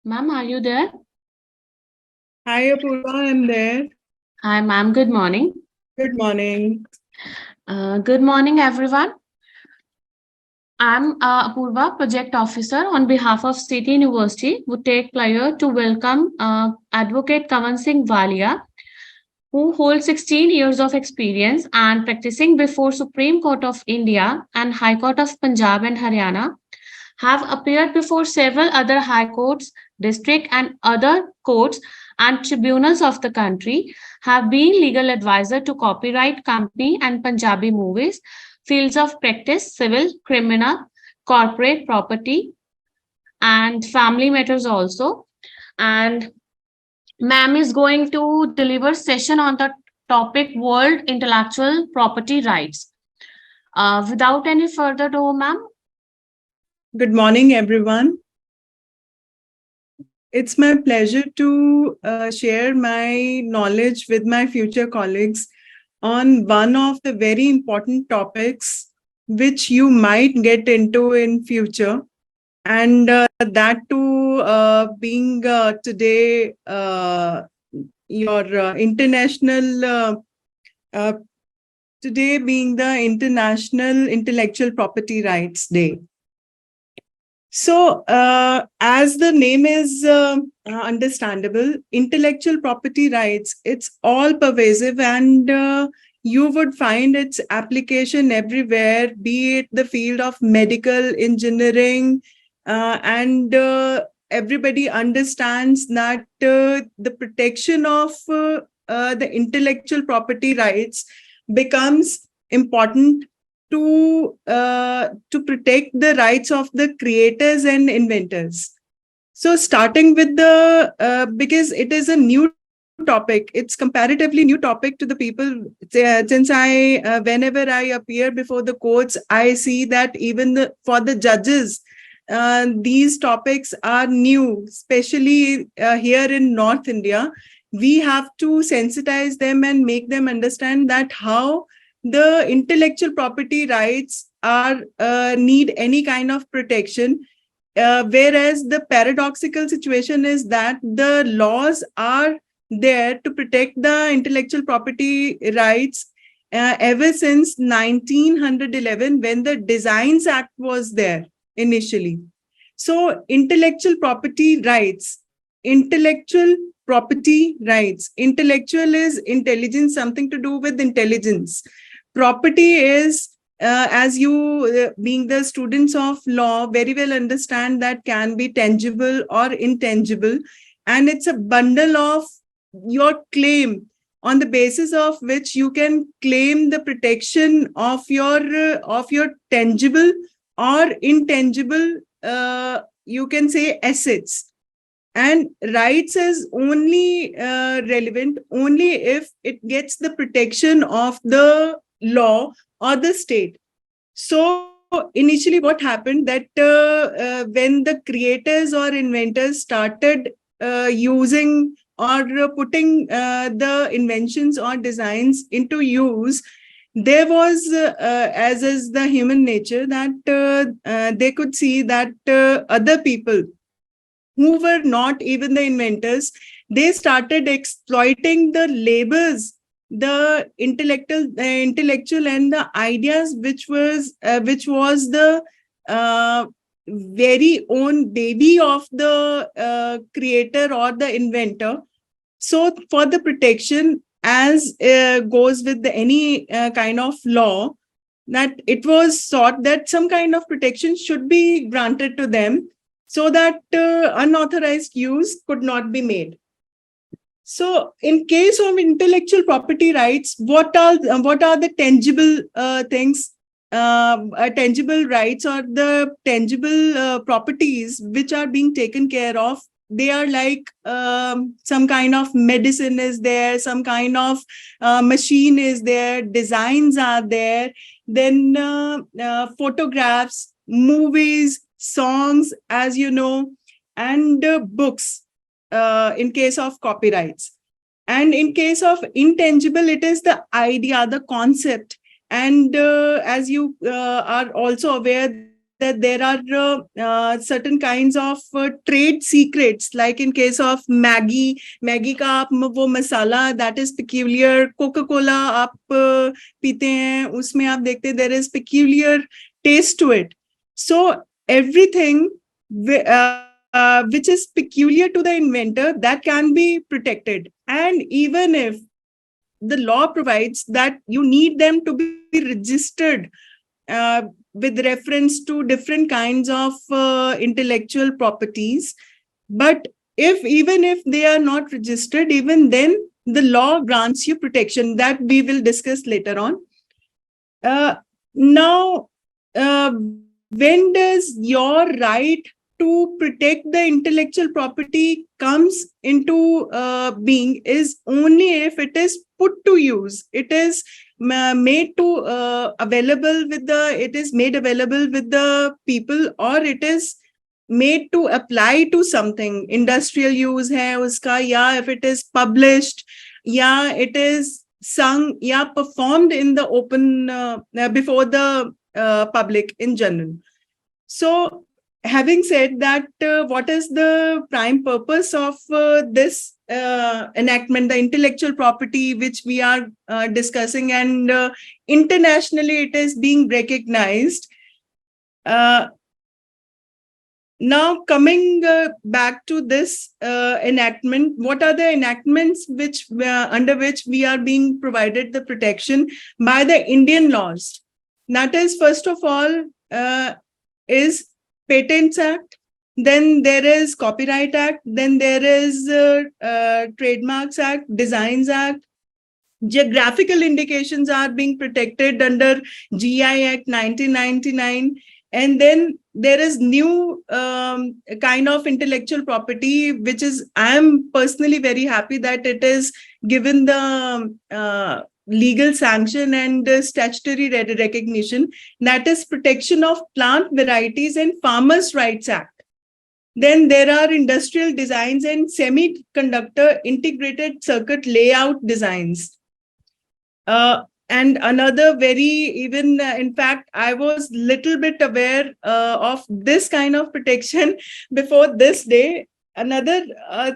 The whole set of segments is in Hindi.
Ma'am, are you there? Hi, Apurva, I'm there. Hi, ma'am. Good morning. Good morning. Good morning, everyone. I'm Apurva, Project Officer on behalf of City University. Would take pleasure to welcome Advocate Kavan Singh Walia, who holds 16 years of experience and practicing before Supreme Court of India and High Court of Punjab and Haryana, have appeared before several other high courts, district and other courts and tribunals of the country, have been legal advisor to copyright company and Punjabi movies, fields of practice, civil, criminal, corporate property, and family matters also. And ma'am is going to deliver session on the topic World Intellectual Property Rights. Without any further ado, ma'am. Good morning, everyone. It's my pleasure to share my knowledge with my future colleagues on one of the very important topics which you might get into in future. And that too being today your uh, today being the International Intellectual Property Rights Day. So, as the name is understandable, intellectual property rights, it's all pervasive and you would find its application everywhere, be it the field of medical engineering, and everybody understands that the protection of the intellectual property rights becomes important to protect the rights of the creators and inventors. So starting with the because it is a new topic, it's comparatively new topic to the people. Since whenever I appear before the courts, I see that even for the judges, these topics are new, especially here in North India. We have to sensitize them and make them understand that how the intellectual property rights are need any kind of protection, whereas the paradoxical situation is that the laws are there to protect the intellectual property rights ever since 1911 when the Designs Act was there initially. So intellectual property rights, intellectual is intelligence, something to do with intelligence. Property is as you being the students of law very well understand that can be tangible or intangible, and it's a bundle of your claim on the basis of which you can claim the protection of your tangible or intangible, you can say, assets. And rights is only relevant only if it gets the protection of the law or the state. So initially what happened that when the creators or inventors started using or putting the inventions or designs into use, there was as is the human nature that they could see that other people who were not even the inventors, they started exploiting the labors, the intellectual and the ideas which was the very own baby of the creator or the inventor. So for the protection, as goes with any kind of law, that it was thought that some kind of protection should be granted to them so that unauthorized use could not be made. So, in case of intellectual property rights, what are the tangible things, tangible rights or the tangible properties which are being taken care of? They are like some kind of medicine is there, some kind of machine is there, designs are there, then photographs, movies, songs, as you know, and books in case of copyrights. And in case of intangible, it is the idea, the concept. And as you are also aware that that there are certain kinds of trade secrets, like in case of Maggie का आप वो मसाला that is peculiar, Coca-Cola आप पीते हैं, उसमें आप देखते हैं there is peculiar taste to it. So everything which is peculiar to the inventor, that can be protected. And even if the law provides that you need them to be registered with reference to different kinds of intellectual properties, but even if they are not registered, even then the law grants you protection. That we will discuss later on. Now, when does your right to protect the intellectual property comes into being is only if it is put to use. It is made to available with the, it is made available with the people, or it is made to apply to something. Industrial use hai uska, yeah, if it is published, yeah, it is sung, yeah, performed in the open before the public in general. So having said that, what is the prime purpose of this enactment, the intellectual property which we are discussing, and internationally it is being recognized. Now coming back to this enactment, what are the enactments which under which we are being provided the protection by the Indian laws? That is, first of all, is Patents Act, then there is Copyright Act, then there is Trademarks Act, Designs Act. Geographical indications are being protected under GI Act 1999. And then there is new kind of intellectual property, which is, I am personally very happy that it is given the legal sanction and statutory recognition, that is Protection of Plant Varieties and Farmers' Rights Act. Then there are industrial designs and semiconductor integrated circuit layout designs. And another very, even in fact, I was little bit aware of this kind of protection before this day. Another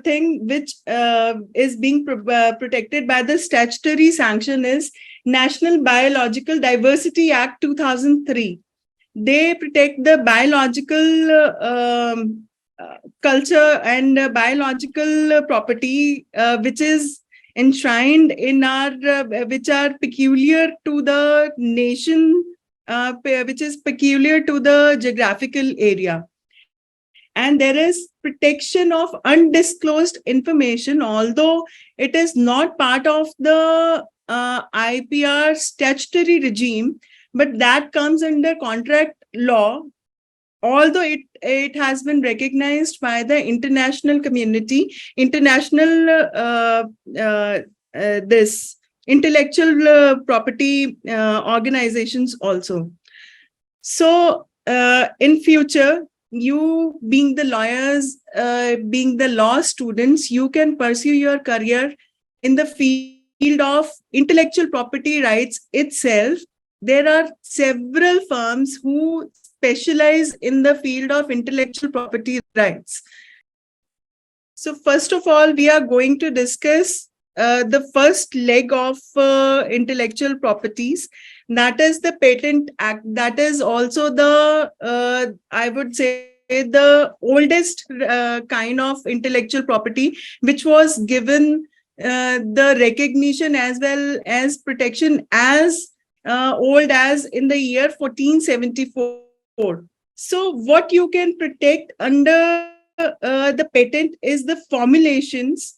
thing which is being protected by the statutory sanction is National Biological Diversity Act 2003. They protect the biological culture and biological property which is enshrined in our, which are peculiar to the nation, which is peculiar to the geographical area. And there is protection of undisclosed information, although it is not part of the IPR statutory regime, but that comes under contract law, although it has been recognized by the international community, international this intellectual property organizations also. So in future, you being the lawyers, being the law students, you can pursue your career in the field of intellectual property rights itself. There are several firms who specialize in the field of intellectual property rights. So first of all, we are going to discuss the first leg of intellectual properties. That is the Patent Act. That is also the, I would say, the oldest kind of intellectual property, which was given the recognition as well as protection as old as in the year 1474. So what you can protect under the patent is the formulations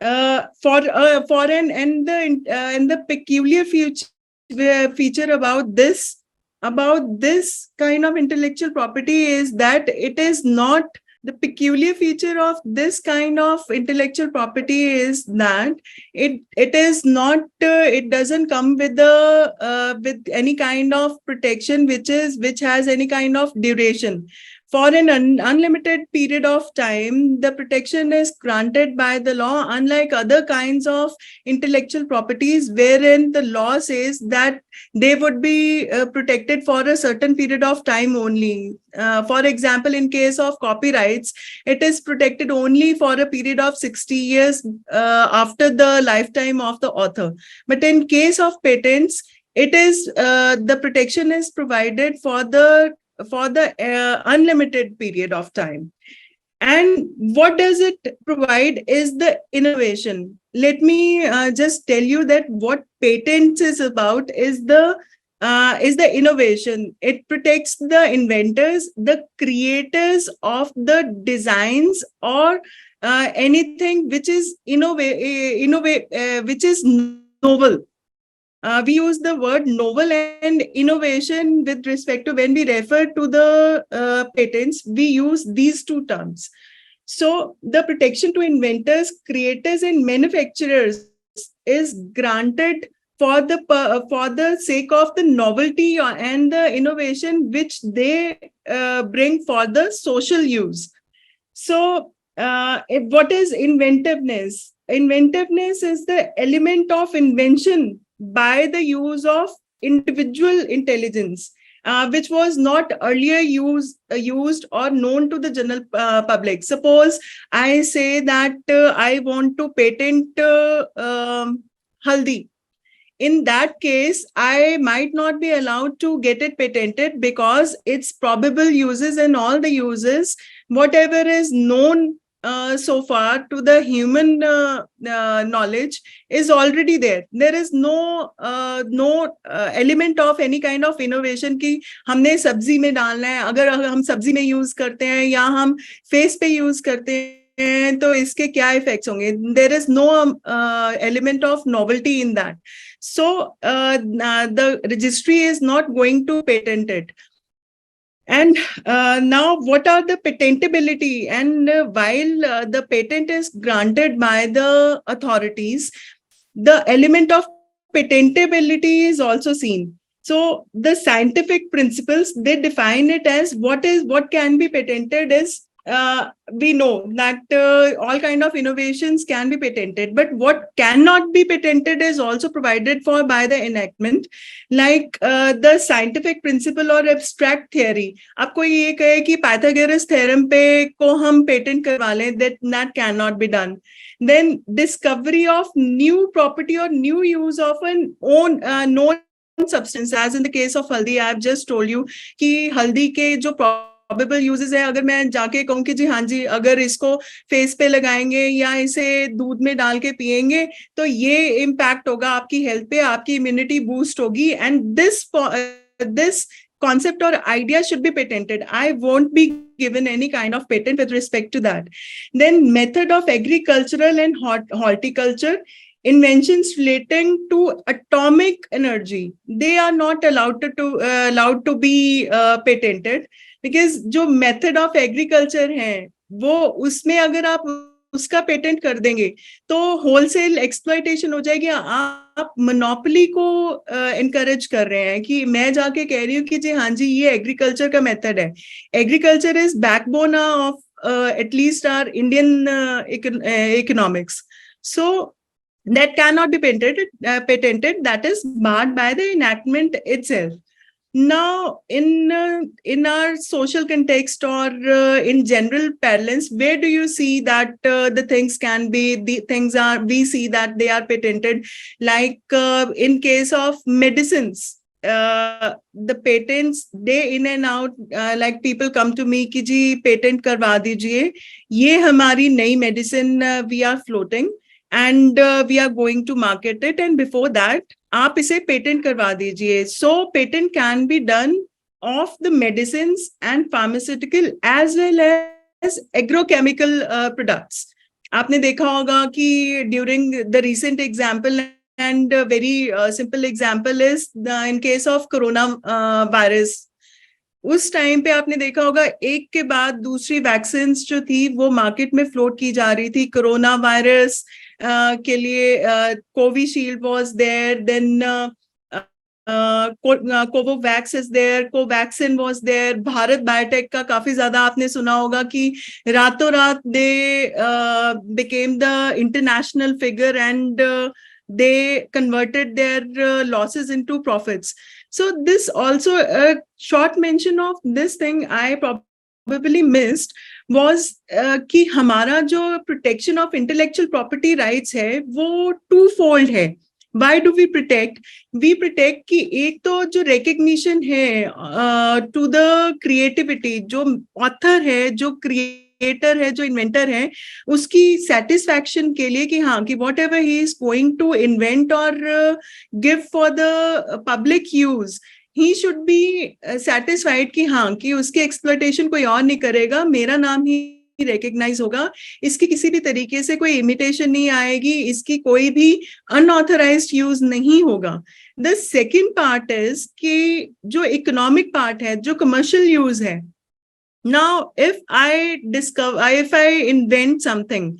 for an and the peculiar feature about this kind of intellectual property is that it is not, the peculiar feature of this kind of intellectual property is that it is not, it doesn't come with the with any kind of protection which has any kind of duration. for an unlimited period of time, the protection is granted by the law, unlike other kinds of intellectual properties, wherein the law says that they would be protected for a certain period of time only. For example, in case of copyrights, it is protected only for a period of 60 years after the lifetime of the author. But in case of patents, it is the protection is provided for the unlimited period of time. And what does it provide is the innovation. Let me just tell you that what patents is about is the innovation. It protects the inventors, the creators of the designs, or anything which is which is novel. We use the word novel and innovation with respect to when we refer to the patents, we use these two terms. So the protection to inventors, creators, and manufacturers is granted for the sake of the novelty and the innovation which they bring for the social use. So what is inventiveness? Inventiveness is the element of invention by the use of individual intelligence, which was not earlier used or known to the general public. Suppose I say that I want to patent haldi. In that case, I might not be allowed to get it patented because its probable uses and all the uses, whatever is known so far to the human knowledge, is already there. There is no element of any kind of innovation कि हमने सब्जी में डालना है, अगर हम सब्जी में यूज करते हैं या हम फेस पे यूज करते हैं तो इसके क्या इफेक्ट्स होंगे. There is no element of novelty in that. So the registry is not going to patent it. And now, what are the patentability? And while the patent is granted by the authorities, the element of patentability is also seen. So the scientific principles, they define it as what can be patented is, we know that all kind of innovations can be patented, but what cannot be patented is also provided for by the enactment, like the scientific principle or abstract theory. आपको ये कहे कि Pythagoras theorem पे को हम patent करवा लें, that cannot be done. Then discovery of new property or new use of an own known substance, as in the case of haldi, I have just told you कि हल्दी के जो प्रोबेबल यूजेस है, अगर मैं जाके कहूँ कि जी हाँ जी अगर इसको फेस पे लगाएंगे या इसे दूध में डाल के पिएंगे तो ये इम्पैक्ट होगा आपकी हेल्थ पे, आपकी इम्यूनिटी बूस्ट होगी, and this concept or idea should be patented. I won't be given any kind of patent with respect to that. Then method of agricultural and horticulture, inventions relating to atomic energy, they are not allowed to be patented, because जो method of agriculture है वो उसमें अगर आप उसका पेटेंट कर देंगे तो होलसेल एक्सप्लॉयटेशन हो जाएगी. आप मोनोपोली को एनकरेज कर रहे हैं कि मैं जाके कह रही हूँ कि जी हाँ जी ये एग्रीकल्चर का मेथड है. Agriculture is backbone of at least our Indian economics. So that cannot be patented. That is barred by the enactment itself. Now, in our social context or in general parlance, where do you see that the things we see that they are patented? Like in case of medicines, the patents day in and out, like people come to me कि जी patent करवा दीजिए, ये हमारी नई medicine we are floating. And we are going to market it, and before that आप इसे पेटेंट करवा दीजिए. So patent can be done of the medicines and pharmaceutical as well as agrochemical products. आपने देखा होगा कि during the recent example, and a very simple example is in case of corona virus. उस टाइम पे आपने देखा होगा एक के बाद दूसरी वैक्सीन जो थी वो मार्केट में फ्लोट की जा रही थी. कोरोना वायरस के लिए Covishield was there, then Covovax is there, Covaxin was there, Bharat Biotech का काफी ज्यादा आपने सुना होगा कि रातों रात they became the international figure and they converted their losses into profits. So this also a short mention of this thing I probably missed was कि हमारा जो protection of intellectual property rights है वो twofold है. Why do we protect? We protect कि एक तो जो recognition है to the creativity, जो author है, जो creator है, जो inventor है, उसकी satisfaction के लिए कि हाँ कि whatever he is going to invent or give for the public use, he should be satisfied कि हाँ कि उसके exploitation कोई और नहीं करेगा, मेरा नाम ही रिकग्नाइज होगा, इसकी किसी भी तरीके से कोई इमिटेशन नहीं आएगी, इसकी कोई भी अनऑथराइज्ड यूज नहीं होगा. द सेकेंड पार्ट इज कि जो इकोनॉमिक पार्ट है, जो कमर्शियल यूज है. Now if I invent something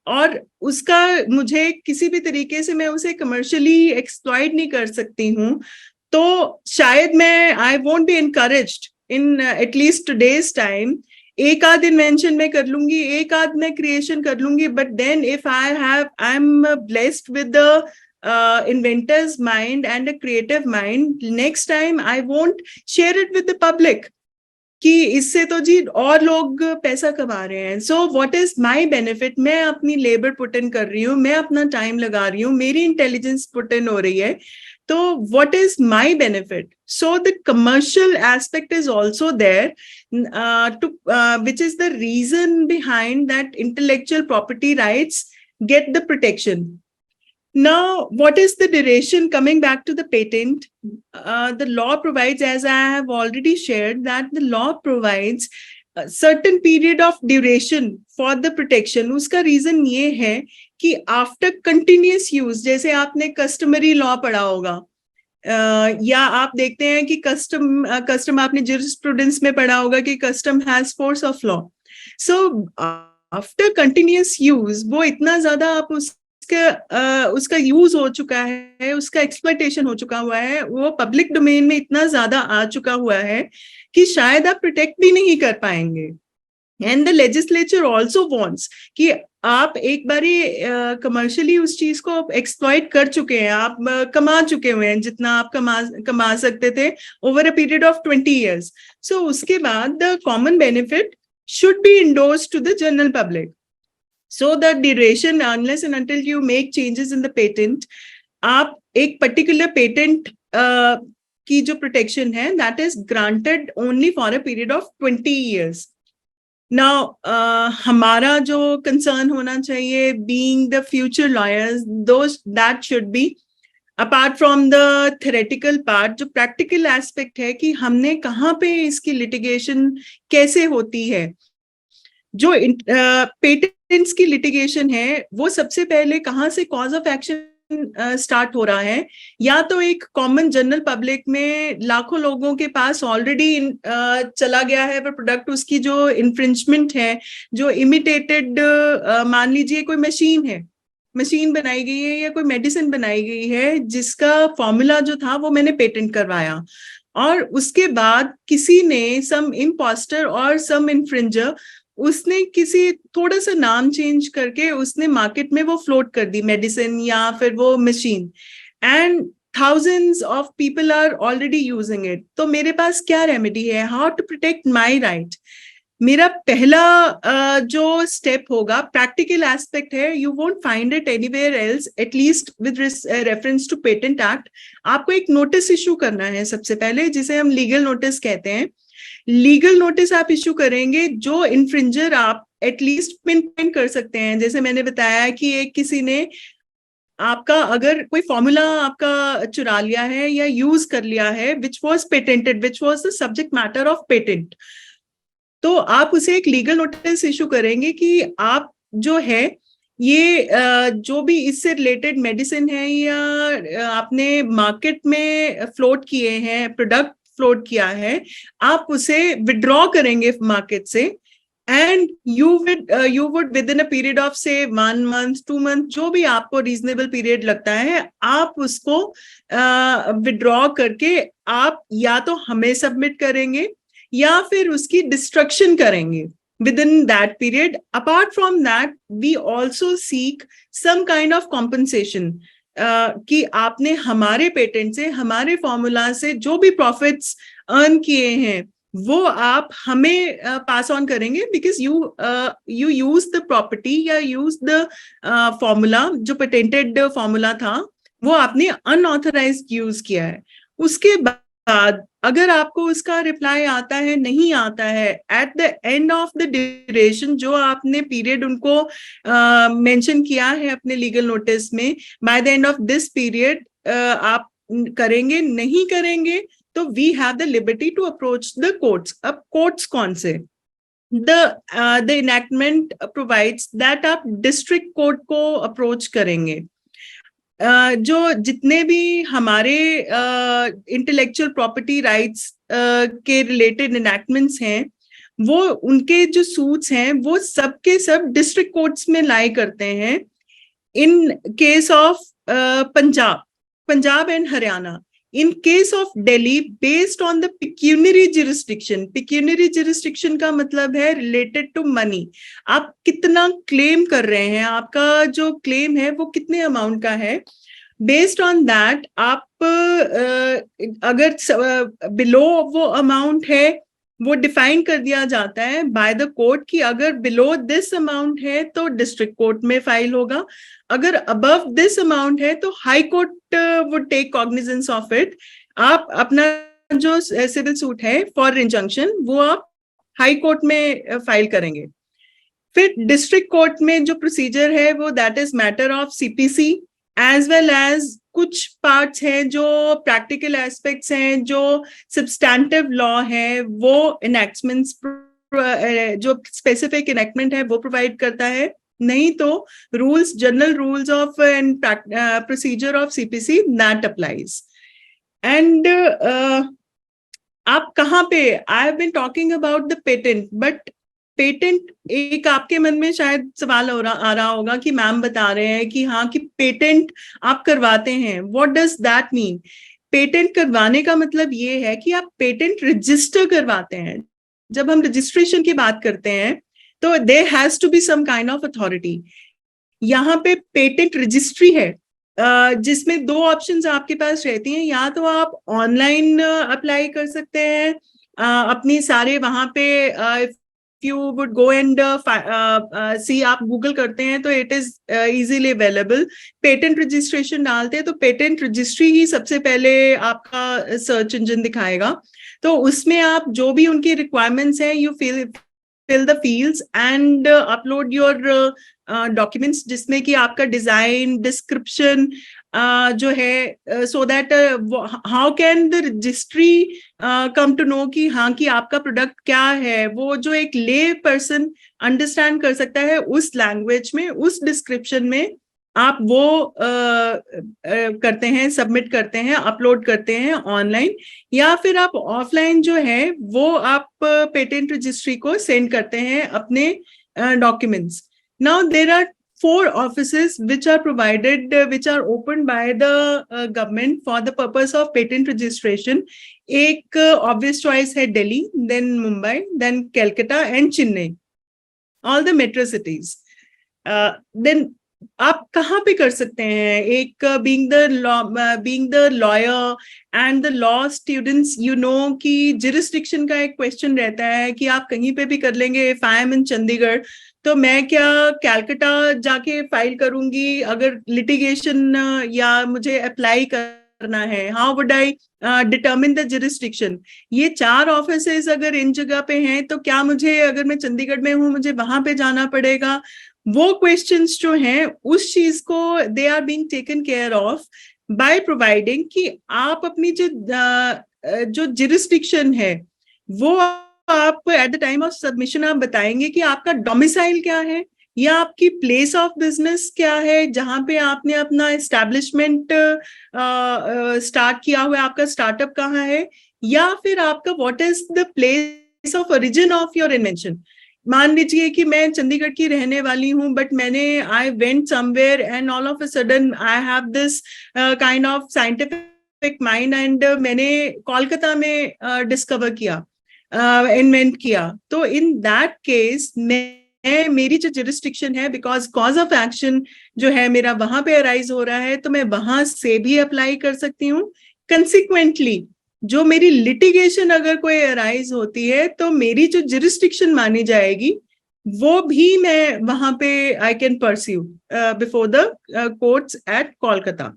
और उसका मुझे किसी भी तरीके से मैं उसे कमर्शियली एक्सप्लॉइट नहीं कर सकती हूँ, तो शायद मैं I won't be encouraged in at least today's time. एक आध इन्वेंशन में कर लूंगी, एक आध मैं क्रिएशन कर लूंगी, but then if I am blessed with the inventor's mind and a creative mind, next time I won't share it with the public कि इससे तो जी और लोग पैसा कमा रहे हैं. So what is my benefit? मैं अपनी लेबर पुट इन कर रही हूँ, मैं अपना टाइम लगा रही हूँ, मेरी इंटेलिजेंस पुट इन हो रही है, तो what is my benefit? So the commercial aspect is also there, which is the reason behind that intellectual property rights get the protection. Now, what is the duration? Coming back to the patent, the law provides, as I have already shared, that the law provides a certain period of duration for the protection. उसका reason ये है कि आफ्टर कंटिन्यूस यूज, जैसे आपने कस्टमरी लॉ पढ़ा होगा, या आप देखते हैं कि कस्टम आपने जुरिस्प्रूडेंस में पढ़ा होगा कि custom has force of law. So after continuous use वो इतना ज्यादा आप उसका यूज हो चुका है, उसका एक्सप्लॉयटेशन हो चुका हुआ है, वो पब्लिक डोमेन में इतना ज्यादा आ चुका हुआ है कि शायद आप प्रोटेक्ट भी नहीं कर पाएंगे. And the legislature also wants कि आप एक बारी कमर्शियली उस चीज को एक्सप्लॉइट कर चुके हैं, आप कमा चुके हुए हैं जितना आप कमा सकते थे over a period of 20 years. So उसके बाद the common benefit should be endorsed to the general public. So the duration, unless and until you make changes in the patent, आप एक पर्टिकुलर पेटेंट की जो प्रोटेक्शन है that is granted only for a period of 20 years. Now, हमारा जो concern होना चाहिए, being the future lawyers, that should be apart from the theoretical part, जो practical aspect है कि हमने कहाँ पे इसकी litigation कैसे होती है. जो patents की litigation है वो सबसे पहले कहाँ से cause of action स्टार्ट हो रहा है, या तो एक कॉमन जनरल पब्लिक में लाखों लोगों के पास ऑलरेडी चला गया है वो प्रोडक्ट, उसकी जो इन्फ्रिंजमेंट है, जो इमिटेटेड, मान लीजिए कोई मशीन बनाई गई है या कोई मेडिसिन बनाई गई है जिसका फॉर्मूला जो था वो मैंने पेटेंट करवाया, और उसके बाद किसी ने सम इम्पोस्टर और सम इन्फ्रिंजर, उसने किसी थोड़ा सा नाम चेंज करके उसने मार्केट में वो फ्लोट कर दी मेडिसिन या फिर वो machine, and thousands of people are already using it. तो मेरे पास क्या रेमेडी है? How to protect my right? मेरा पहला जो स्टेप होगा, प्रैक्टिकल एस्पेक्ट है, you won't find it anywhere else, at least with reference to patent act. आपको एक नोटिस इशू करना है सबसे पहले, जिसे हम लीगल नोटिस कहते हैं. लीगल नोटिस आप इशू करेंगे, जो इन्फ्रिंजर आप एटलीस्ट पिन पॉइंट कर सकते हैं. जैसे मैंने बताया कि एक किसी ने आपका अगर कोई फॉर्मूला आपका चुरा लिया है या यूज कर लिया है which was patented, which was the subject matter of patent, तो आप उसे एक लीगल नोटिस इशू करेंगे कि आप जो है ये जो भी इससे रिलेटेड मेडिसिन है या आपने मार्केट में फ्लोट किए हैं, प्रोडक्ट फ्लोट किया है, आप उसे विड्रॉ करेंगे मार्केट से, and you would with in a period of से 1 month 2 month, जो भी आपको रीजनेबल पीरियड लगता है, आप उसको विड्रॉ करके आप या तो हमें सबमिट करेंगे या फिर उसकी डिस्ट्रक्शन करेंगे within that period. Apart from that, we also seek some kind of compensation, कि आपने हमारे पेटेंट से, हमारे फॉर्मूला से जो भी प्रॉफिट्स अर्न किए हैं वो आप हमें पास ऑन करेंगे, because you use the property या यूज द फॉर्मूला, जो पेटेंटेड फॉर्मूला था वो आपने अनऑथराइज्ड यूज किया है. उसके बाद अगर आपको उसका रिप्लाई आता है, नहीं आता है, at the end of the duration जो आपने पीरियड उनको मेंशन किया है अपने लीगल नोटिस में, by the end of this period आप करेंगे, नहीं करेंगे तो we have the liberty to approach the courts. अब कोर्ट्स कौन से? द इनैक्टमेंट प्रोवाइड्स दैट आप डिस्ट्रिक्ट कोर्ट को अप्रोच करेंगे. जो जितने भी हमारे इंटेलेक्चुअल प्रॉपर्टी राइट्स के रिलेटेड इनैक्टमेंट्स हैं, वो उनके जो सूट्स हैं वो सब के सब डिस्ट्रिक्ट कोर्ट्स में लाई करते हैं. In case of Punjab and Haryana. In case of Delhi, based on the pecuniary jurisdiction का मतलब है related to money. आप कितना क्लेम कर रहे हैं, आपका जो क्लेम है वो कितने अमाउंट का है, बेस्ड ऑन दैट आप अगर बिलो वो अमाउंट है वो डिफाइन कर दिया जाता है बाय द कोर्ट कि अगर बिलो दिस अमाउंट है तो डिस्ट्रिक्ट कोर्ट में फाइल होगा, अगर अबव दिस अमाउंट है तो high court would take cognizance of it. आप अपना जो सिविल सूट है फॉर इंजंक्शन वो आप हाई कोर्ट में फाइल करेंगे. फिर डिस्ट्रिक्ट कोर्ट में जो प्रोसीजर है वो that is matter of CPC, as well as कुछ पार्ट्स हैं जो प्रैक्टिकल एस्पेक्ट्स हैं, जो सब्सटैंटिव लॉ है वो इनैक्टमेंट्स, जो स्पेसिफिक इनैक्टमेंट है वो प्रोवाइड करता है. नहीं तो rules, general rules of and procedure of CPC that applies. And आप कहाँ पे, I have been talking about the patent, but patent, एक आपके मन में शायद सवाल आ रहा होगा कि मैम बता रहे हैं कि हाँ कि पेटेंट आप करवाते हैं, what does that mean? Patent करवाने का मतलब ये है कि आप पेटेंट रजिस्टर करवाते हैं. जब हम रजिस्ट्रेशन की बात करते हैं तो there has to be some kind of authority. यहाँ पे पेटेंट रजिस्ट्री है जिसमें दो ऑप्शंस आपके पास रहती हैं. या तो आप ऑनलाइन अप्लाई कर सकते हैं अपनी सारे वहां पे, you would go and see, आप गूगल करते हैं तो it is easily available. Patent registration डालते हैं तो पेटेंट रजिस्ट्री ही सबसे पहले आपका सर्च इंजन दिखाएगा. तो उसमें आप जो भी उनकी रिक्वायरमेंट्स हैं, you fill the fields and upload your documents, जिसमें कि आपका डिजाइन, डिस्क्रिप्शन जो है, so that how can the registry come to know कि हाँ कि आपका प्रोडक्ट क्या है, वो जो एक ले पर्सन अंडरस्टैंड कर सकता है उस लैंग्वेज में, उस डिस्क्रिप्शन में आप वो करते हैं, सबमिट करते हैं, अपलोड करते हैं ऑनलाइन. या फिर आप ऑफलाइन जो है वो आप पेटेंट रजिस्ट्री को सेंड करते हैं अपने documents. Now there are 4 offices which are provided, which are opened by the government for the purpose of patent registration. एक obvious choice है Delhi, then Mumbai, then Calcutta and Chennai, all the metro cities. Then आप कहाँ पे कर सकते हैं? एक being the lawyer and the law students, you know कि jurisdiction का एक question रहता है कि आप कहीं पे भी कर लेंगे. If I am in Chandigarh तो मैं क्या कैलकटा जाके फाइल करूंगी अगर लिटिगेशन या मुझे अप्लाई करना है? How would I determine the jurisdiction? ये 4 ऑफिसेज अगर इन जगह पे हैं तो क्या मुझे, अगर मैं चंडीगढ़ में हूँ, मुझे वहां पे जाना पड़ेगा? वो क्वेश्चंस जो हैं उस चीज को they are being taken care of by providing कि आप अपनी जो जुरिस्डिक्शन है वो आप at the time of submission आप बताएंगे कि आपका डोमिसाइल क्या है या आपकी प्लेस ऑफ बिजनेस क्या है, जहां पे आपने अपना एस्टैब्लिशमेंट स्टार्ट किया हुआ है, आपका स्टार्टअप कहाँ है, या फिर आपका what is the place of origin of your invention. मान लीजिए कि मैं चंडीगढ़ की रहने वाली हूँ, बट मैंने I went somewhere and all of a sudden I have this kind of scientific mind and मैंने कोलकाता में डिस्कवर किया, इन्वेंट किया, तो इन दैट केस मैं मेरी जो जुरिस्डिक्शन है, बिकॉज कॉज ऑफ एक्शन जो है मेरा वहां पे अराइज हो रहा है, तो मैं वहां से भी अप्लाई कर सकती हूँ। कंसिक्वेंटली जो मेरी लिटिगेशन अगर कोई अराइज होती है, तो मेरी जो जुरिस्डिक्शन मानी जाएगी वो भी मैं वहां पे I can pursue before the courts at Kolkata.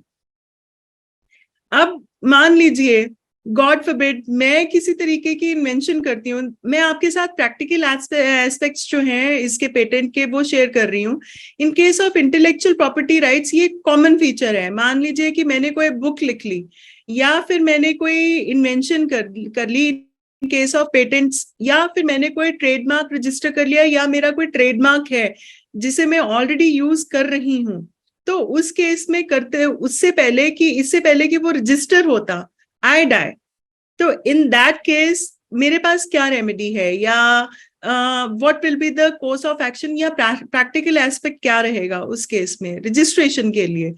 अब मान लीजिए गॉड फॉरबिड मैं किसी तरीके की इन्वेंशन करती हूँ, मैं आपके साथ प्रैक्टिकल एस्पेक्ट्स जो हैं इसके पेटेंट के वो शेयर कर रही हूँ। इन case of intellectual property rights ये कॉमन फीचर है। मान लीजिए कि मैंने कोई बुक लिख ली या फिर मैंने कोई इन्वेंशन कर ली इन केस ऑफ पेटेंट्स, या फिर मैंने कोई ट्रेडमार्क रजिस्टर कर लिया, या मेरा कोई ट्रेडमार्क है जिसे मैं ऑलरेडी यूज कर रही हूँ, तो उस केस में करते इससे पहले कि वो रजिस्टर होता आई डाई, तो इन दैट केस मेरे पास क्या रेमेडी है, या what will be the course of action, या प्रैक्टिकल एस्पेक्ट क्या रहेगा उस केस में रजिस्ट्रेशन के लिए।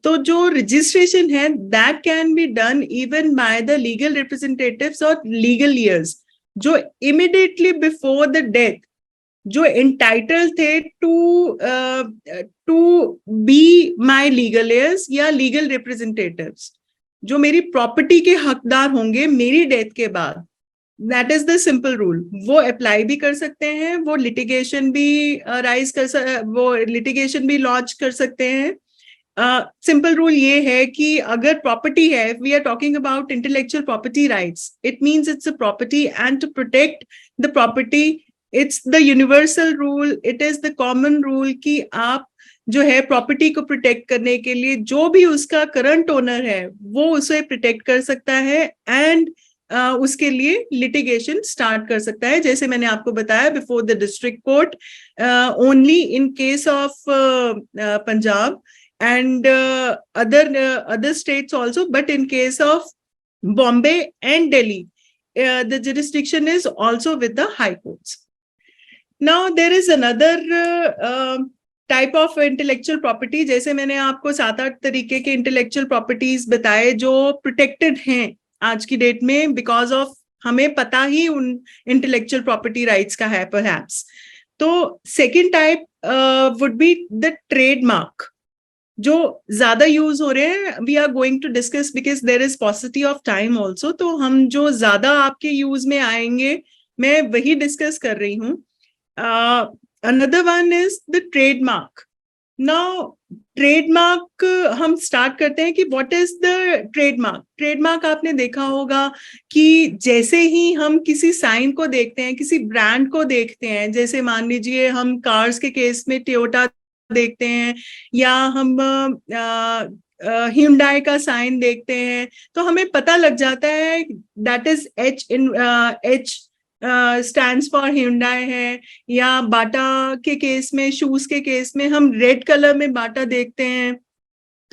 तो जो रजिस्ट्रेशन है that can be done even by the legal representatives और लीगल ईयर्स जो इमिडिएटली बिफोर द डेथ जो एंटाइटल थे to be my legal heirs या लीगल रिप्रेजेंटेटिव्स, जो मेरी प्रॉपर्टी के हकदार होंगे मेरी डेथ के बाद। That is the simple rule. वो अप्लाई भी कर सकते हैं, वो लिटिगेशन भी लॉन्च कर सकते हैं। सिंपल रूल ये है कि अगर प्रॉपर्टी है, we are talking about intellectual property rights, it means it's a property and to protect the property it's the universal rule, it is the common rule कि आप जो है प्रॉपर्टी को प्रोटेक्ट करने के लिए जो भी उसका करंट ओनर है वो उसे प्रोटेक्ट कर सकता है एंड उसके लिए लिटिगेशन स्टार्ट कर सकता है, जैसे मैंने आपको बताया before the district court only in case of Punjab and other states also, but in case of Bombay and Delhi, the jurisdiction is also with the high courts. Now there is another type of intellectual property, जैसे मैंने आपको 7-8 तरीके के intellectual properties बताए जो protected हैं आज की डेट में because of हमें पता ही उन intellectual property rights का है perhaps. तो second type would be the trademark, जो ज्यादा यूज हो रहे हैं। We are going to discuss because there is possibility of time also, तो हम जो ज्यादा आपके यूज में आएंगे मैं वही डिस्कस कर रही हूँ। Another one is the trademark. Now trademark हम स्टार्ट करते हैं कि what is the trademark. Trademark आपने देखा होगा कि जैसे ही हम किसी साइन को देखते हैं, किसी ब्रांड को देखते हैं, जैसे मान लीजिए हम कार्स के केस में टोयोटा देखते हैं या हम Hyundai का साइन देखते हैं, तो हमें पता लग जाता है that is H stands for Hyundai है, या बाटा के केस में, शूज के केस में हम रेड कलर में बाटा देखते हैं,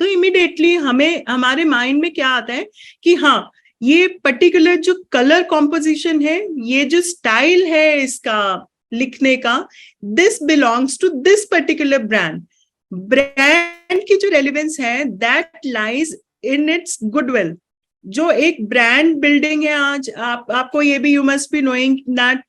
तो इमिडिएटली हमें हमारे माइंड में क्या आता है कि हाँ ये पर्टिकुलर जो कलर कॉम्पोजिशन है, ये जो स्टाइल है इसका लिखने का, this belongs to this particular brand. Brand की जो रेलिवेंस है that lies in its goodwill. जो एक ब्रांड बिल्डिंग है आज आपको ये भी, you must be knowing that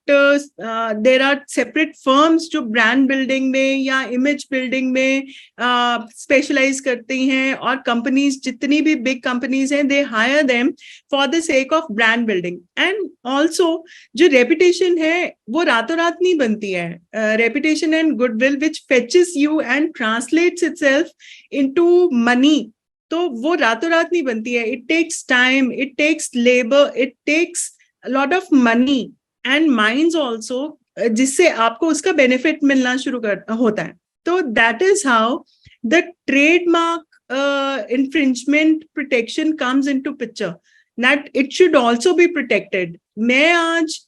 there are separate firms जो ब्रांड बिल्डिंग में या इमेज बिल्डिंग में स्पेशलाइज करती हैं, और कंपनीज जितनी भी बिग कंपनीज हैं they hire them for the sake of brand building. And also जो रेपुटेशन है वो रातों रात नहीं बनती है। Reputation and goodwill which fetches you and translates itself into money, तो वो रातों रात नहीं बनती है। It takes time, it takes labour, it takes lot of money and minds also, जिससे आपको उसका बेनिफिट मिलना शुरू होता है। तो that is how the trademark infringement protection comes into picture, that it should also be protected. मैं आज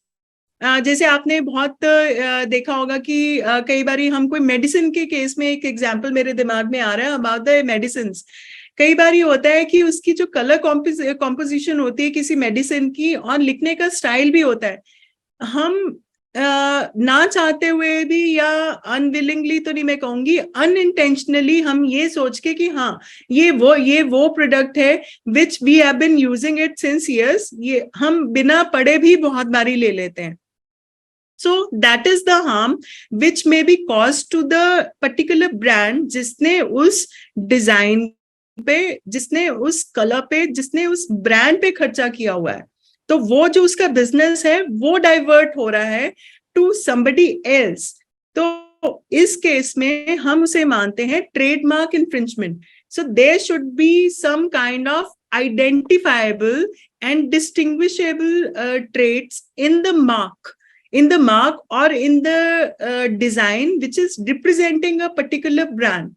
जैसे आपने बहुत देखा होगा कि कई बार हम कोई मेडिसिन के केस में, एक एग्जाम्पल मेरे दिमाग में आ रहा है अबाउट द मेडिसिन। कई बार ये होता है कि उसकी जो कलर कॉम्पोजिशन होती है किसी मेडिसिन की, और लिखने का स्टाइल भी होता है। हम ना चाहते हुए भी या अनविलिंगली तो नहीं मैं कहूंगी, अनइंटेंशनली हम ये सोच के कि हाँ ये वो प्रोडक्ट है which we have been using it since years, ये हम बिना पढ़े भी बहुत बारी ले लेते हैं. So that is the harm which may be caused to the particular brand जिसने उस डिजाइन पे, जिसने उस कलर पे, जिसने उस ब्रांड पे खर्चा किया हुआ है. तो वो जो उसका बिजनेस है वो डाइवर्ट हो रहा है टू समबडी एल्स. तो इस केस में हम उसे मानते हैं trademark infringement. So there should be some kind of identifiable and distinguishable traits in the mark or in the design which is representing a particular brand.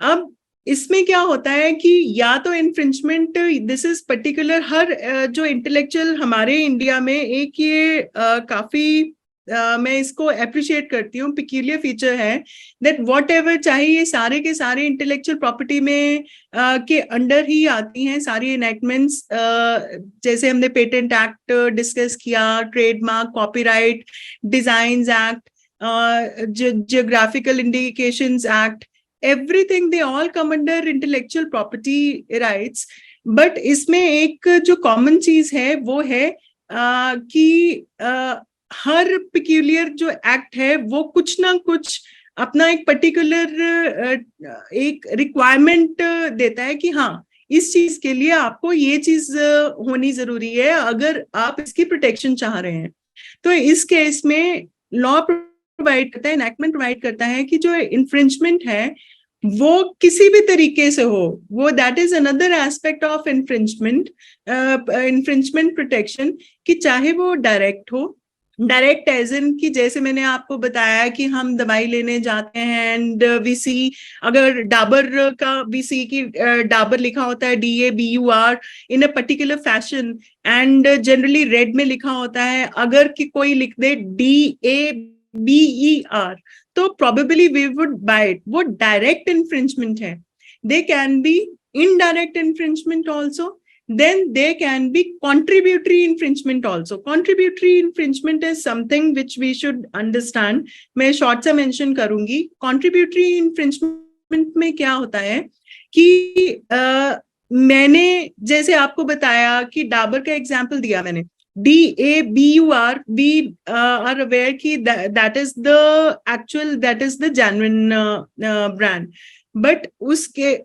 अब इसमें क्या होता है कि या तो इन्फ्रिंजमेंट, दिस इज पर्टिकुलर, हर जो इंटेलेक्चुअल हमारे इंडिया में एक ये काफी मैं इसको अप्रिशिएट करती हूँ, पिक्यूलियर फीचर है दैट वॉट एवर, चाहे ये सारे के सारे इंटेलेक्चुअल प्रॉपर्टी में के अंडर ही आती हैं सारी इनेक्टमेंट्स, जैसे हमने पेटेंट एक्ट डिस्कस किया, trademark, copyright, designs act, geographical indications act, everything they all come under intellectual property rights. but इसमें एक जो कॉमन चीज है वो है कि हर पिक्यूलियर जो एक्ट है वो कुछ ना कुछ अपना एक पर्टिकुलर एक रिक्वायरमेंट देता है कि हाँ इस चीज के लिए आपको ये चीज होनी जरूरी है अगर आप इसकी प्रोटेक्शन चाह रहे हैं. तो इस केस में लॉ प्रोवाइड करता है, एनैक्टमेंट प्रोवाइड करता है कि जो इन्फ्रिंजमेंट है वो किसी भी तरीके से हो, वो that is another aspect of infringement protection, कि चाहे वो डायरेक्ट हो, डायरेक्ट एज इन कि जैसे मैंने आपको बताया कि हम दवाई लेने जाते हैं एंड वी सी, अगर डाबर का वी सी की डाबर लिखा होता है DABUR in a particular fashion and generally red में लिखा होता है, अगर कि कोई लिख दे DABER तो probably we would buy it. वो direct infringement है. They can be indirect infringement also. Then they can be contributory infringement also. Contributory infringement is something which we should understand. मैं short सा mention करूंगी. Contributory infringement में क्या होता है कि मैंने जैसे आपको बताया कि डाबर का एग्जाम्पल दिया मैंने, DABUR, we are aware कि that is the genuine brand. But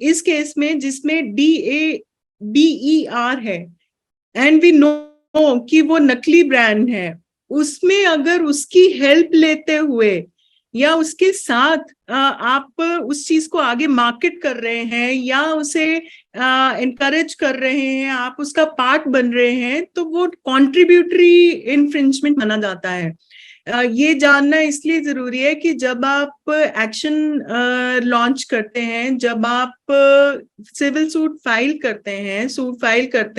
इस केस में जिसमें DABER है and we know कि वो नकली ब्रांड है, उसमें अगर उसकी हेल्प लेते हुए या उसके साथ आप उस चीज को आगे मार्केट कर रहे हैं या उसे इनकरेज कर रहे हैं, आप उसका पार्ट बन रहे हैं, तो वो कॉन्ट्रीब्यूटरी इन्फ्रिंजमेंट माना जाता है. ये जानना इसलिए जरूरी है कि जब आप एक्शन लॉन्च करते हैं, जब आप सिविल सूट फाइल करते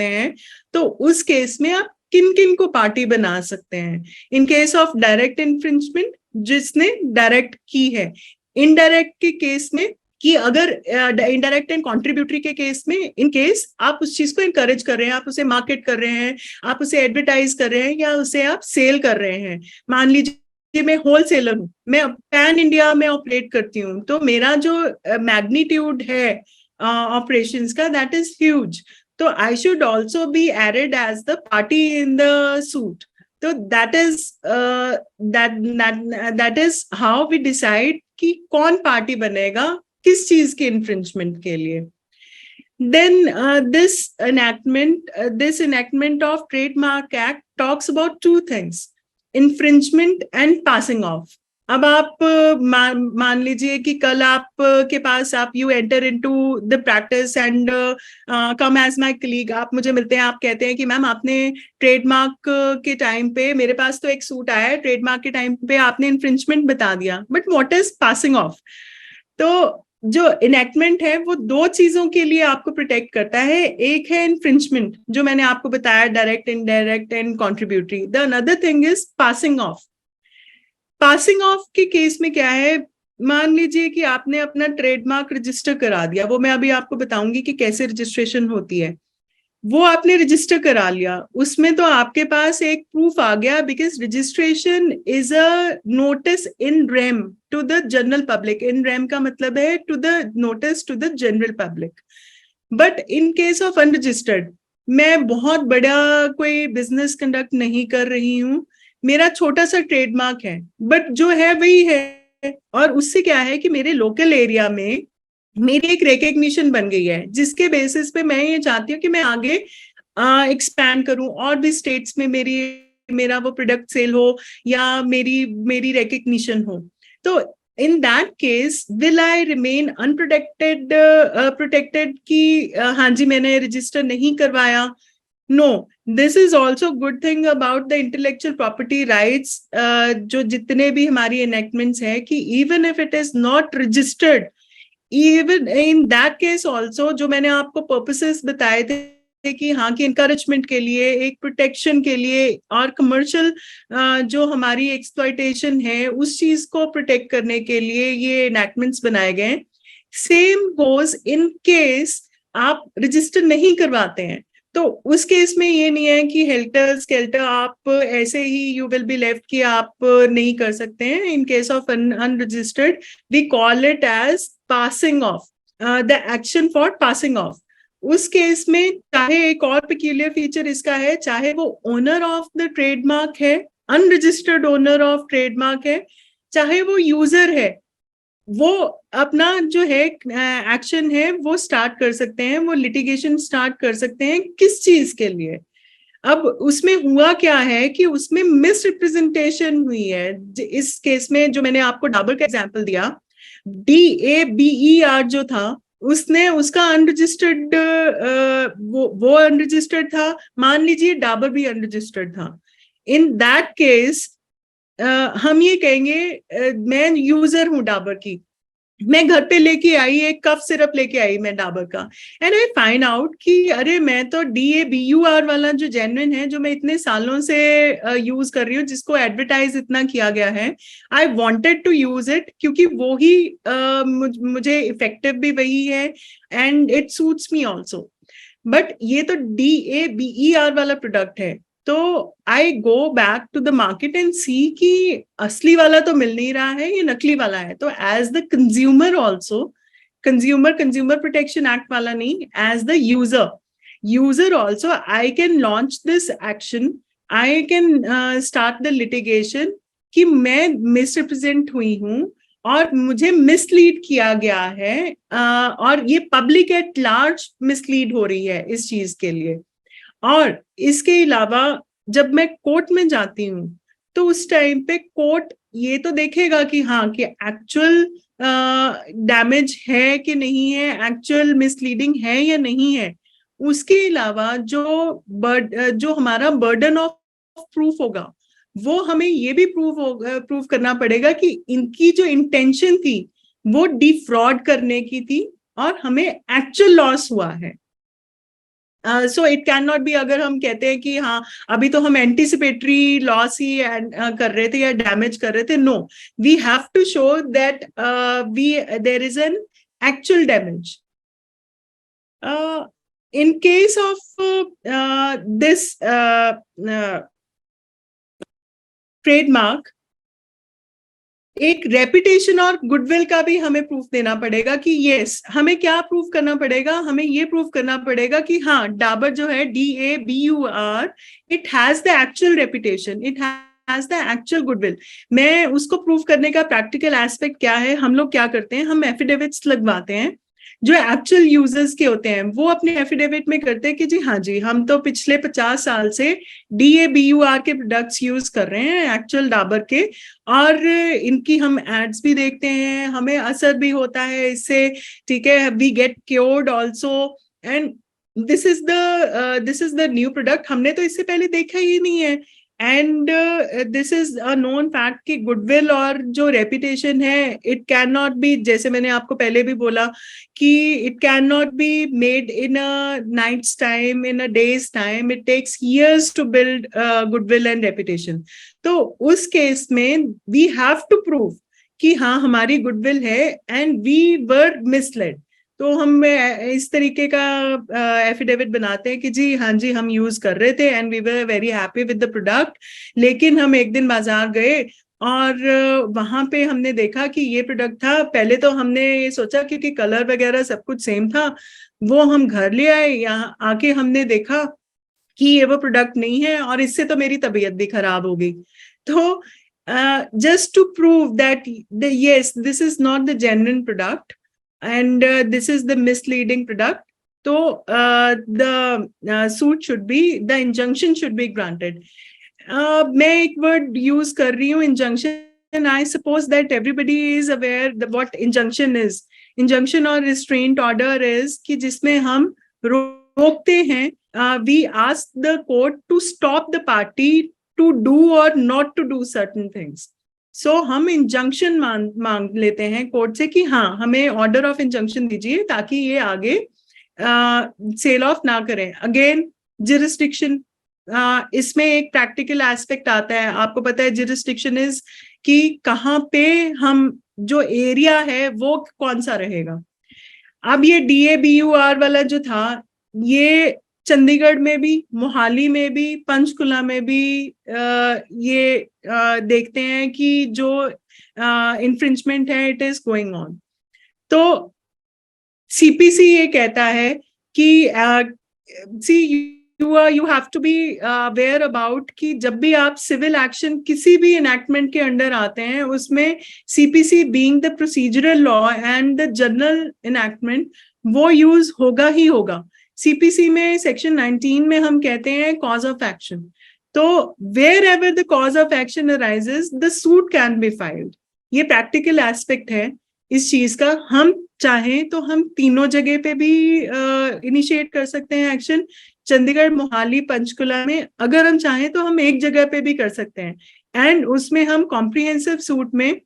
हैं, तो उस केस में आप किन किन को पार्टी बना सकते हैं. In case of direct infringement जिसने डायरेक्ट की है, इनडायरेक्ट के केस में कि अगर इनडायरेक्ट एंड कॉन्ट्रीब्यूटरी के केस में, इन केस आप उस चीज को इनकरेज कर रहे हैं, आप उसे मार्केट कर रहे हैं, आप उसे एडवर्टाइज कर रहे हैं या उसे आप सेल कर रहे हैं. मान लीजिए मैं होलसेलर हूँ, मैं पैन इंडिया में ऑपरेट करती हूँ, तो मेरा जो मैग्नीट्यूड है ऑपरेशंस का दैट इज ह्यूज, तो I should also be added as the party in the suit. तो that is how we decide कि कौन पार्टी बनेगा किस चीज के इन्फ्रिंजमेंट के लिए. Then this enactment of Trademark Act talks about two things: infringement and passing off. अब आप मान लीजिए कि कल आप के पास आप you enter into the practice and come as my colleague, आप मुझे मिलते हैं, आप कहते हैं कि मैम आपने ट्रेडमार्क के टाइम पे, मेरे पास तो एक सूट आया है, ट्रेडमार्क के टाइम पे आपने इन्फ्रिंजमेंट बता दिया, but what is passing of. तो जो इनेक्टमेंट है वो दो चीजों के लिए आपको प्रोटेक्ट करता है. एक है इन्फ्रिंजमेंट जो मैंने आपको बताया, direct, indirect and contributory. The another thing is passing of. Passing of के केस में क्या है, मान लीजिए कि आपने अपना ट्रेडमार्क रजिस्टर करा दिया, वो मैं अभी आपको बताऊंगी कि कैसे रजिस्ट्रेशन होती है. वो आपने रजिस्टर करा लिया, उसमें तो आपके पास एक प्रूफ आ गया, because registration is a notice in rem to the general public. In rem का मतलब है to the notice to the general public. But in case of unregistered, मैं बहुत बड़ा कोई बिजनेस कंडक्ट नहीं कर रही हूँ, मेरा छोटा सा ट्रेडमार्क है, बट जो है वही है, और उससे क्या है कि मेरे लोकल एरिया में मेरी एक रिकग्निशन बन गई है, जिसके बेसिस पे मैं ये चाहती हूँ कि मैं आगे एक्सपैंड करूं और भी स्टेट्स में मेरा वो प्रोडक्ट सेल हो या मेरी मेरी रिकग्निशन हो. तो in that case will I remain unprotected, protected कि हाँ जी मैंने रजिस्टर नहीं करवाया? No, this is also good thing about the intellectual property rights. जो जितने भी हमारी एनेक्टमेंट्स है कि even if it is not registered, even in that case also, जो मैंने आपको पर्पसेस बताए थे कि हाँ कि इंकरेजमेंट के लिए, एक प्रोटेक्शन के लिए, और कमर्शियल जो हमारी एक्सप्लॉयटेशन है उस चीज को प्रोटेक्ट करने के लिए ये एनैक्टमेंट्स बनाए गए. सेम गोज इन केस आप रजिस्टर नहीं करवाते हैं, तो उस केस में ये नहीं है कि हेल्टर स्केल्टर आप ऐसे ही यू विल बी लेफ्ट कि आप नहीं कर सकते हैं. In case of unregistered we call it as passing off, the action for passing off. उस केस में चाहे एक और पेक्यूलियर फीचर इसका है, चाहे वो ओनर ऑफ द ट्रेडमार्क है, अनरजिस्टर्ड ओनर ऑफ ट्रेडमार्क है, चाहे वो यूजर है, वो अपना जो है एक्शन है वो स्टार्ट कर सकते हैं, वो लिटिगेशन स्टार्ट कर सकते हैं. किस चीज के लिए? अब उसमें हुआ क्या है कि उसमें मिस रिप्रेजेंटेशन हुई है. इस केस में जो मैंने आपको डाबर का एग्जांपल दिया, DABER जो था, उसने उसका अनरजिस्टर्ड, वो अनरजिस्टर्ड था. मान लीजिए डाबर भी अनरजिस्टर्ड था. इन दैट केस हम ये कहेंगे मैं यूजर हूं डाबर की, मैं घर पे लेके आई एक कफ सिरप लेके आई मैं डाबर का, एंड आई फाइंड आउट कि अरे मैं तो DABUR वाला जो जेन्युइन है, जो मैं इतने सालों से यूज कर रही हूँ, जिसको एडवर्टाइज इतना किया गया है, I wanted to use it क्योंकि वो ही मुझे इफेक्टिव भी वही है and it suits me also. But ये तो DABER वाला प्रोडक्ट है, तो I go back to the market and see कि असली वाला तो मिल नहीं रहा है, ये नकली वाला है. तो as the consumer also, consumer protection act वाला नहीं, as the user also I can launch this action, I can start the litigation कि मैं मिसरिप्रेजेंट हुई हूँ और मुझे मिसलीड किया गया है, और ये पब्लिक एट लार्ज मिसलीड हो रही है इस चीज के लिए. और इसके अलावा जब मैं कोर्ट में जाती हूँ तो उस टाइम पे कोर्ट ये तो देखेगा कि हाँ कि एक्चुअल डैमेज है कि नहीं है, एक्चुअल मिसलीडिंग है या नहीं है. उसके अलावा जो हमारा बर्डन ऑफ प्रूफ होगा, वो हमें ये भी प्रूव करना पड़ेगा कि इनकी जो इंटेंशन थी वो डिफ्रॉड करने की थी और हमें एक्चुअल लॉस हुआ है. So it can not B, अगर हम कहते हैं कि हाँ अभी तो हम एंटिसिपेटरी लॉस ही कर रहे थे या डैमेज कर रहे थे, no, we have to show that there is an actual damage. in case of this trademark, एक रेपुटेशन और गुडविल का भी हमें प्रूफ देना पड़ेगा कि यस, हमें क्या प्रूफ करना पड़ेगा, हमें ये प्रूफ करना पड़ेगा कि हाँ डाबर जो है DABUR, it has the actual reputation, it has the actual goodwill. मैं उसको प्रूफ करने का प्रैक्टिकल एस्पेक्ट क्या है, हम लोग क्या करते हैं, हम एफिडेविट्स लगवाते हैं जो एक्चुअल यूजर्स के होते हैं. वो अपने एफिडेविट में करते हैं कि जी हाँ जी हम तो पिछले 50 साल से DABUR के प्रोडक्ट्स यूज कर रहे हैं, एक्चुअल डाबर के, और इनकी हम एड्स भी देखते हैं, हमें असर भी होता है इससे, ठीक है, we get cured also, and this is the new product, हमने तो इससे पहले देखा ही नहीं है. And this is a known fact कि गुडविल और जो रेपुटेशन है, इट कैन नॉट बी, जैसे मैंने आपको पहले भी बोला कि it can not be made in a night's time, in a day's time, it takes years to build goodwill and reputation. तो उस केस में वी हैव टू प्रूव कि हाँ हमारी गुडविल है एंड वी वर मिसलेड. तो हम इस तरीके का एफिडेविट बनाते हैं कि जी हाँ जी हम यूज कर रहे थे and we were very happy with the product, लेकिन हम एक दिन बाजार गए और वहां पे हमने देखा कि ये प्रोडक्ट था। पहले तो हमने ये सोचा क्योंकि कलर वगैरह सब कुछ सेम था, वो हम घर ले आए, यहाँ आके हमने देखा कि ये वो प्रोडक्ट नहीं है और इससे तो मेरी तबीयत भी खराब हो गई। तो just to prove that yes, this is not the genuine product and this is the misleading product, so the suit should be, the injunction should be granted. मैं एक वर्ड यूज कर रही हूँ injunction. I suppose that everybody is aware that what injunction is. Injunction or restraint order is कि जिसमें हम रोकते हैं, we ask the court to stop the party to do or not to do certain things. So हम इंजंक्शन मांग लेते हैं कोर्ट से कि हाँ हमें ऑर्डर ऑफ इंजंक्शन दीजिए ताकि ये आगे सेल ऑफ ना करें. अगेन जुरिस्डिक्शन, इसमें एक प्रैक्टिकल एस्पेक्ट आता है. आपको पता है जुरिस्डिक्शन इज कि कहाँ पे हम जो एरिया है वो कौन सा रहेगा. अब ये DABUR वाला जो था, ये चंडीगढ़ में भी, मोहाली में भी, पंचकुला में भी ये देखते हैं कि जो इन्फ्रिंजमेंट है इट इज गोइंग ऑन. तो CPC ये कहता है कि you have to be aware about कि जब भी आप सिविल एक्शन किसी भी इनैक्टमेंट के अंडर आते हैं, उसमें CPC being the procedural law and the general enactment, वो यूज होगा ही होगा. CPC में सेक्शन 19 में हम कहते हैं कॉज ऑफ एक्शन. तो wherever the cause of action arises, the suit can be filed. ये प्रैक्टिकल एस्पेक्ट है इस चीज का. हम चाहें तो हम तीनों जगह पे भी इनिशिएट कर सकते हैं एक्शन. चंडीगढ़, मोहाली, पंचकुला में अगर हम चाहें तो हम एक जगह पे भी कर सकते हैं. एंड उसमें हम कॉम्प्रिहेंसिव सूट में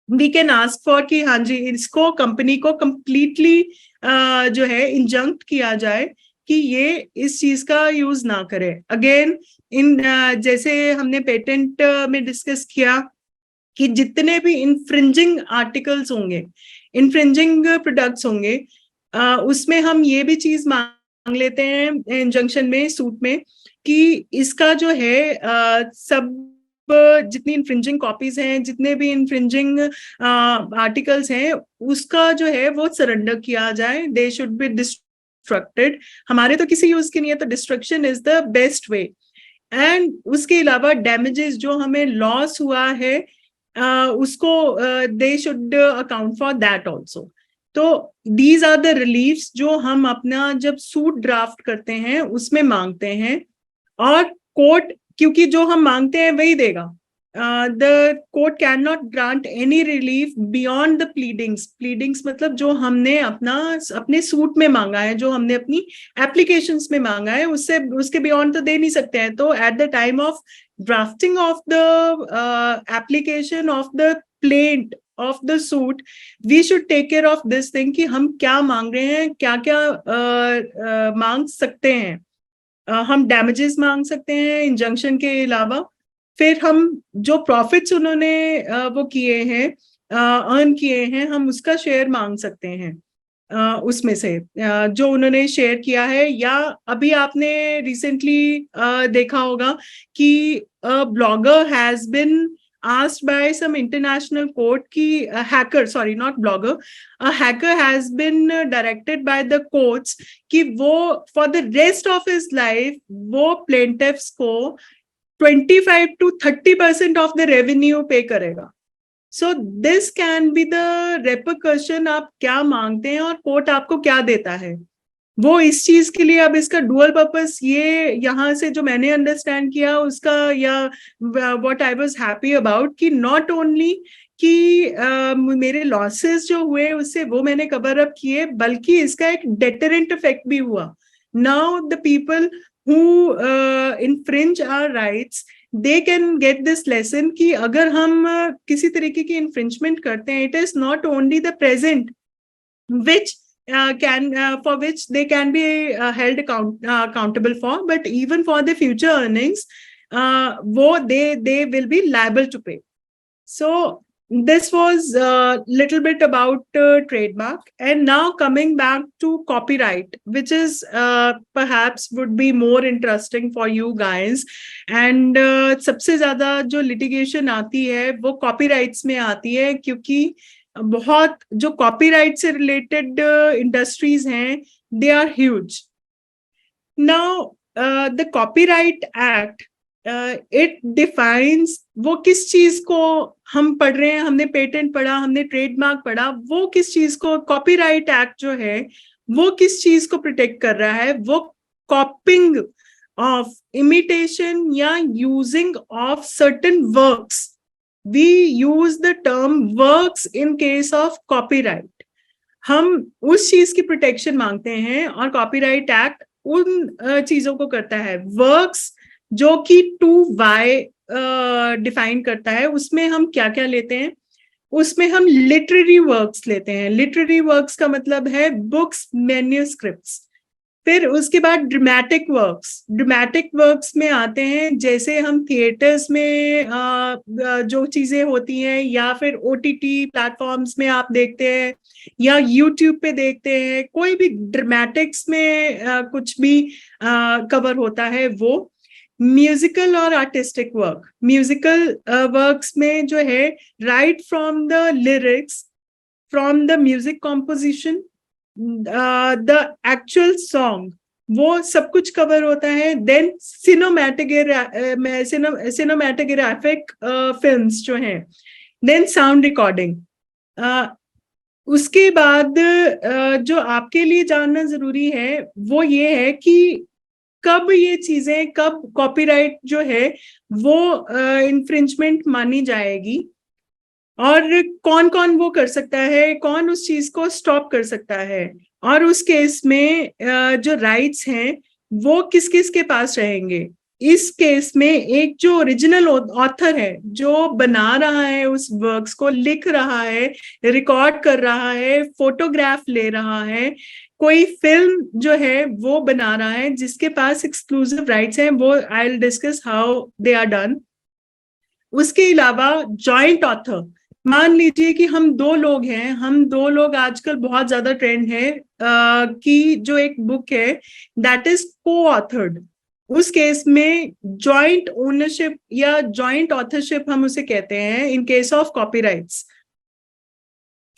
वी कैन आस्क फॉर कि हाँ जी इसको कंपनी को कंप्लीटली जो है इंजंक्ट किया जाए कि ये इस चीज का यूज ना करे. अगेन इन जैसे हमने पेटेंट में डिस्कस किया कि जितने भी इन्फ्रिंजिंग आर्टिकल्स होंगे, इन्फ्रिंजिंग प्रोडक्ट्स होंगे, उसमें हम ये भी चीज मांग लेते हैं इंजंक्शन में, सूट में, कि इसका जो है सब जितनी इन्फ्रिंजिंग कॉपीज हैं, जितने भी इन्फ्रिंजिंग आर्टिकल्स हैं, उसका जो है वो सरेंडर किया जाए. They should be distracted. हमारे तो किसी यूज की नहीं है, तो destruction is the best way. And उसके अलावा डैमेजेस जो हमें लॉस हुआ है उसको they should account for that also. तो दीज आर द रिलीफ्स जो हम अपना जब सूट ड्राफ्ट करते हैं उसमें मांगते हैं. और कोर्ट, क्योंकि जो हम मांगते हैं वही देगा. The court can not grant any relief beyond the pleadings. Pleadings मतलब जो हमने अपने सूट में मांगा है, जो हमने अपनी एप्लीकेशंस में मांगा है, उसके बियॉन्ड तो दे नहीं सकते हैं. तो eight the time of drafting of the application of the plaint of the suit, we should take care of this thing कि हम क्या मांग रहे हैं, क्या क्या मांग सकते हैं. हम डैमेजेस मांग सकते हैं इंजंक्शन के अलावा. फिर हम जो प्रॉफिट्स उन्होंने वो किए हैं, अर्न किए हैं, हम उसका शेयर मांग सकते हैं. उसमें से जो उन्होंने शेयर किया है. या अभी आपने रिसेंटली देखा होगा कि blogger has been asked by some international court ki a hacker, sorry not blogger, a hacker has been directed by the courts ki wo for the rest of his life wo plaintiffs ko 25 to 30% of the revenue pay karega. So this can be the repercussion. आप क्या मांगते हैं और कोर्ट आपको क्या देता है, वो इस चीज के लिए. अब इसका डुअल पर्पस, ये यहाँ से जो मैंने अंडरस्टैंड किया उसका, या what I was happy about, कि नॉट ओनली कि मेरे लॉसेस जो हुए उससे वो मैंने कवर अप किए, बल्कि इसका एक डेटरेंट इफेक्ट भी हुआ. Now the people who infringe our rights, they can get this lesson कि अगर हम किसी तरीके की इन्फ्रिंजमेंट करते हैं, it is not only the present which for which they can be held accountable for, but even for the future earnings, they will be liable to pay. So this was a little bit about trademark, and now coming back to copyright, which is perhaps would be more interesting for you guys. And सबसे ज्यादा जो litigation आती है वो copyrights में आती है, क्योंकि बहुत जो copyright से related industries हैं, they are huge. Now the Copyright Act, it defines वो किस चीज को हम पढ़ रहे हैं, हमने पेटेंट पढ़ा, हमने ट्रेडमार्क पढ़ा, वो किस चीज को, कॉपीराइट एक्ट जो है वो किस चीज को प्रोटेक्ट कर रहा है, वो कॉपिंग ऑफ, इमिटेशन या using of certain works. We use the term works in case of copyright. हम उस चीज की प्रोटेक्शन मांगते हैं और कॉपीराइट एक्ट उन चीजों को करता है. वर्क्स जो कि 2Y डिफाइन करता है, उसमें हम क्या क्या लेते हैं, उसमें हम लिटरेरी वर्क्स लेते हैं. लिटरेरी वर्क्स का मतलब है बुक्स, मैन्युस्क्रिप्ट्स. फिर उसके बाद ड्रामेटिक वर्क्स. ड्रामेटिक वर्क्स में आते हैं जैसे हम थिएटर्स में जो चीजें होती हैं, या फिर OTT प्लेटफॉर्म्स में आप देखते हैं, या यूट्यूब पे देखते हैं, कोई भी ड्रामेटिक्स में कुछ भी कवर होता है वो. म्यूजिकल और आर्टिस्टिक वर्क. म्यूजिकल वर्क्स में जो है right from the lyrics, from the music composition, the actual song, वो सब कुछ कवर होता है. देन सिनेमैटोग्राफिक फिल्म्स जो हैं, देन साउंड रिकॉर्डिंग. उसके बाद जो आपके लिए जानना जरूरी है वो ये है कि कब ये चीजें, कब कॉपीराइट जो है वो इन्फ्रिंजमेंट मानी जाएगी, और कौन कौन वो कर सकता है, कौन उस चीज को स्टॉप कर सकता है, और उस केस में जो राइट्स हैं वो किस किस के पास रहेंगे. इस केस में एक जो ओरिजिनल ऑथर है, जो बना रहा है उस वर्क्स को, लिख रहा है, रिकॉर्ड कर रहा है, फोटोग्राफ ले रहा है, कोई फिल्म जो है वो बना रहा है जिसके पास एक्सक्लूसिव राइट्स हैं, वो I will discuss how they are done. उसके अलावा जॉइंट ऑथर. मान लीजिए कि हम 2 लोग हैं, हम 2 लोग, आजकल बहुत ज्यादा ट्रेंड है कि जो एक बुक है दैट इज को-ऑथर्ड. उस केस में जॉइंट ओनरशिप या जॉइंट ऑथरशिप हम उसे कहते हैं in case of copyrights.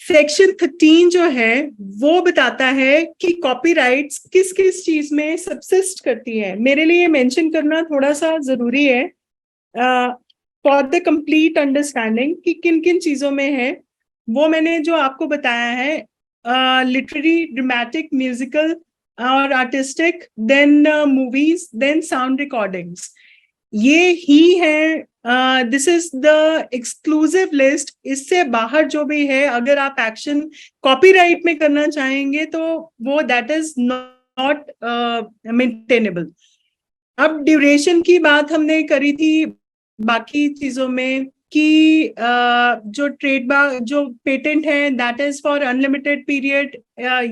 Section 13 जो है वो बताता है कि कॉपीराइट्स किस किस चीज में सबसिस्ट करती है. मेरे लिए मेंशन करना थोड़ा सा जरूरी है फॉर द कंप्लीट अंडरस्टैंडिंग कि किन किन चीजों में है. वो मैंने जो आपको बताया है, लिटरेरी, ड्रामेटिक, म्यूजिकल और artistic, then movies, then sound recordings. ये ही है, this is the exclusive list. इससे बाहर जो भी है, अगर आप एक्शन कॉपीराइट में करना चाहेंगे तो वो दैट इज नॉट मेंटेनेबल. अब ड्यूरेशन की बात हमने करी थी बाकी चीजों में कि जो ट्रेडमार्क, जो पेटेंट है that is for unlimited period.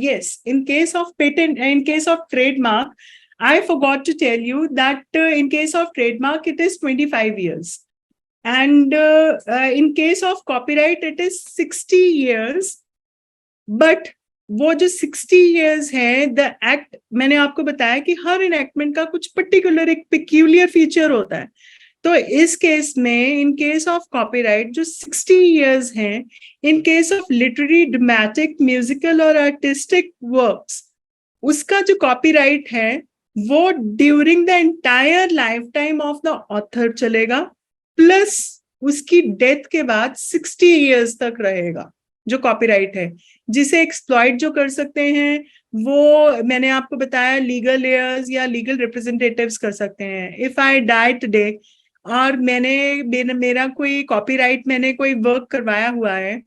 Yes, in case of patent, in case of trademark, I forgot to tell you that in case of trademark, it is 25 years. And in case of copyright, it is 60 years. But वो जो 60 years है, the act, मैंने आपको बताया कि हर enactment का कुछ particular एक peculiar feature होता है. तो इस केस में, इन केस ऑफ कॉपीराइट, जो 60 years हैं, in case of literary, dramatic, musical और आर्टिस्टिक वर्क्स, उसका जो कॉपीराइट है वो during the entire life time of the author चलेगा, प्लस उसकी डेथ के बाद 60 years तक रहेगा जो कॉपीराइट है. जिसे एक्सप्लॉइट जो कर सकते हैं वो मैंने आपको बताया लीगल लेयर्स या लीगल रिप्रेजेंटेटिव्स कर सकते हैं. इफ आई डाई टुडे और मेरा कोई कॉपीराइट, मैंने कोई वर्क करवाया हुआ है,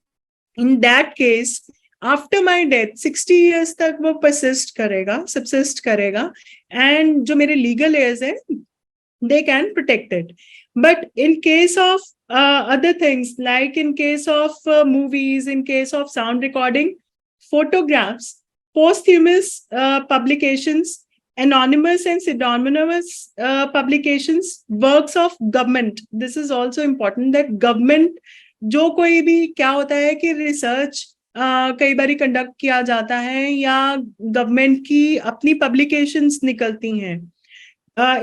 इन that case after my death 60 years तक वो परसिस्ट करेगा, सबसिस्ट करेगा, एंड जो मेरे लीगल एयर्स है they can protect it. But in case of other things, like in case of movies, in case of sound recording, photographs, posthumous publications, anonymous and pseudonymous publications, works of government. This is also important that government जो कोई भी क्या होता है कि रिसर्च कई बार कंडक्ट किया जाता है या गवर्नमेंट की अपनी पब्लिकेशंस निकलती हैं,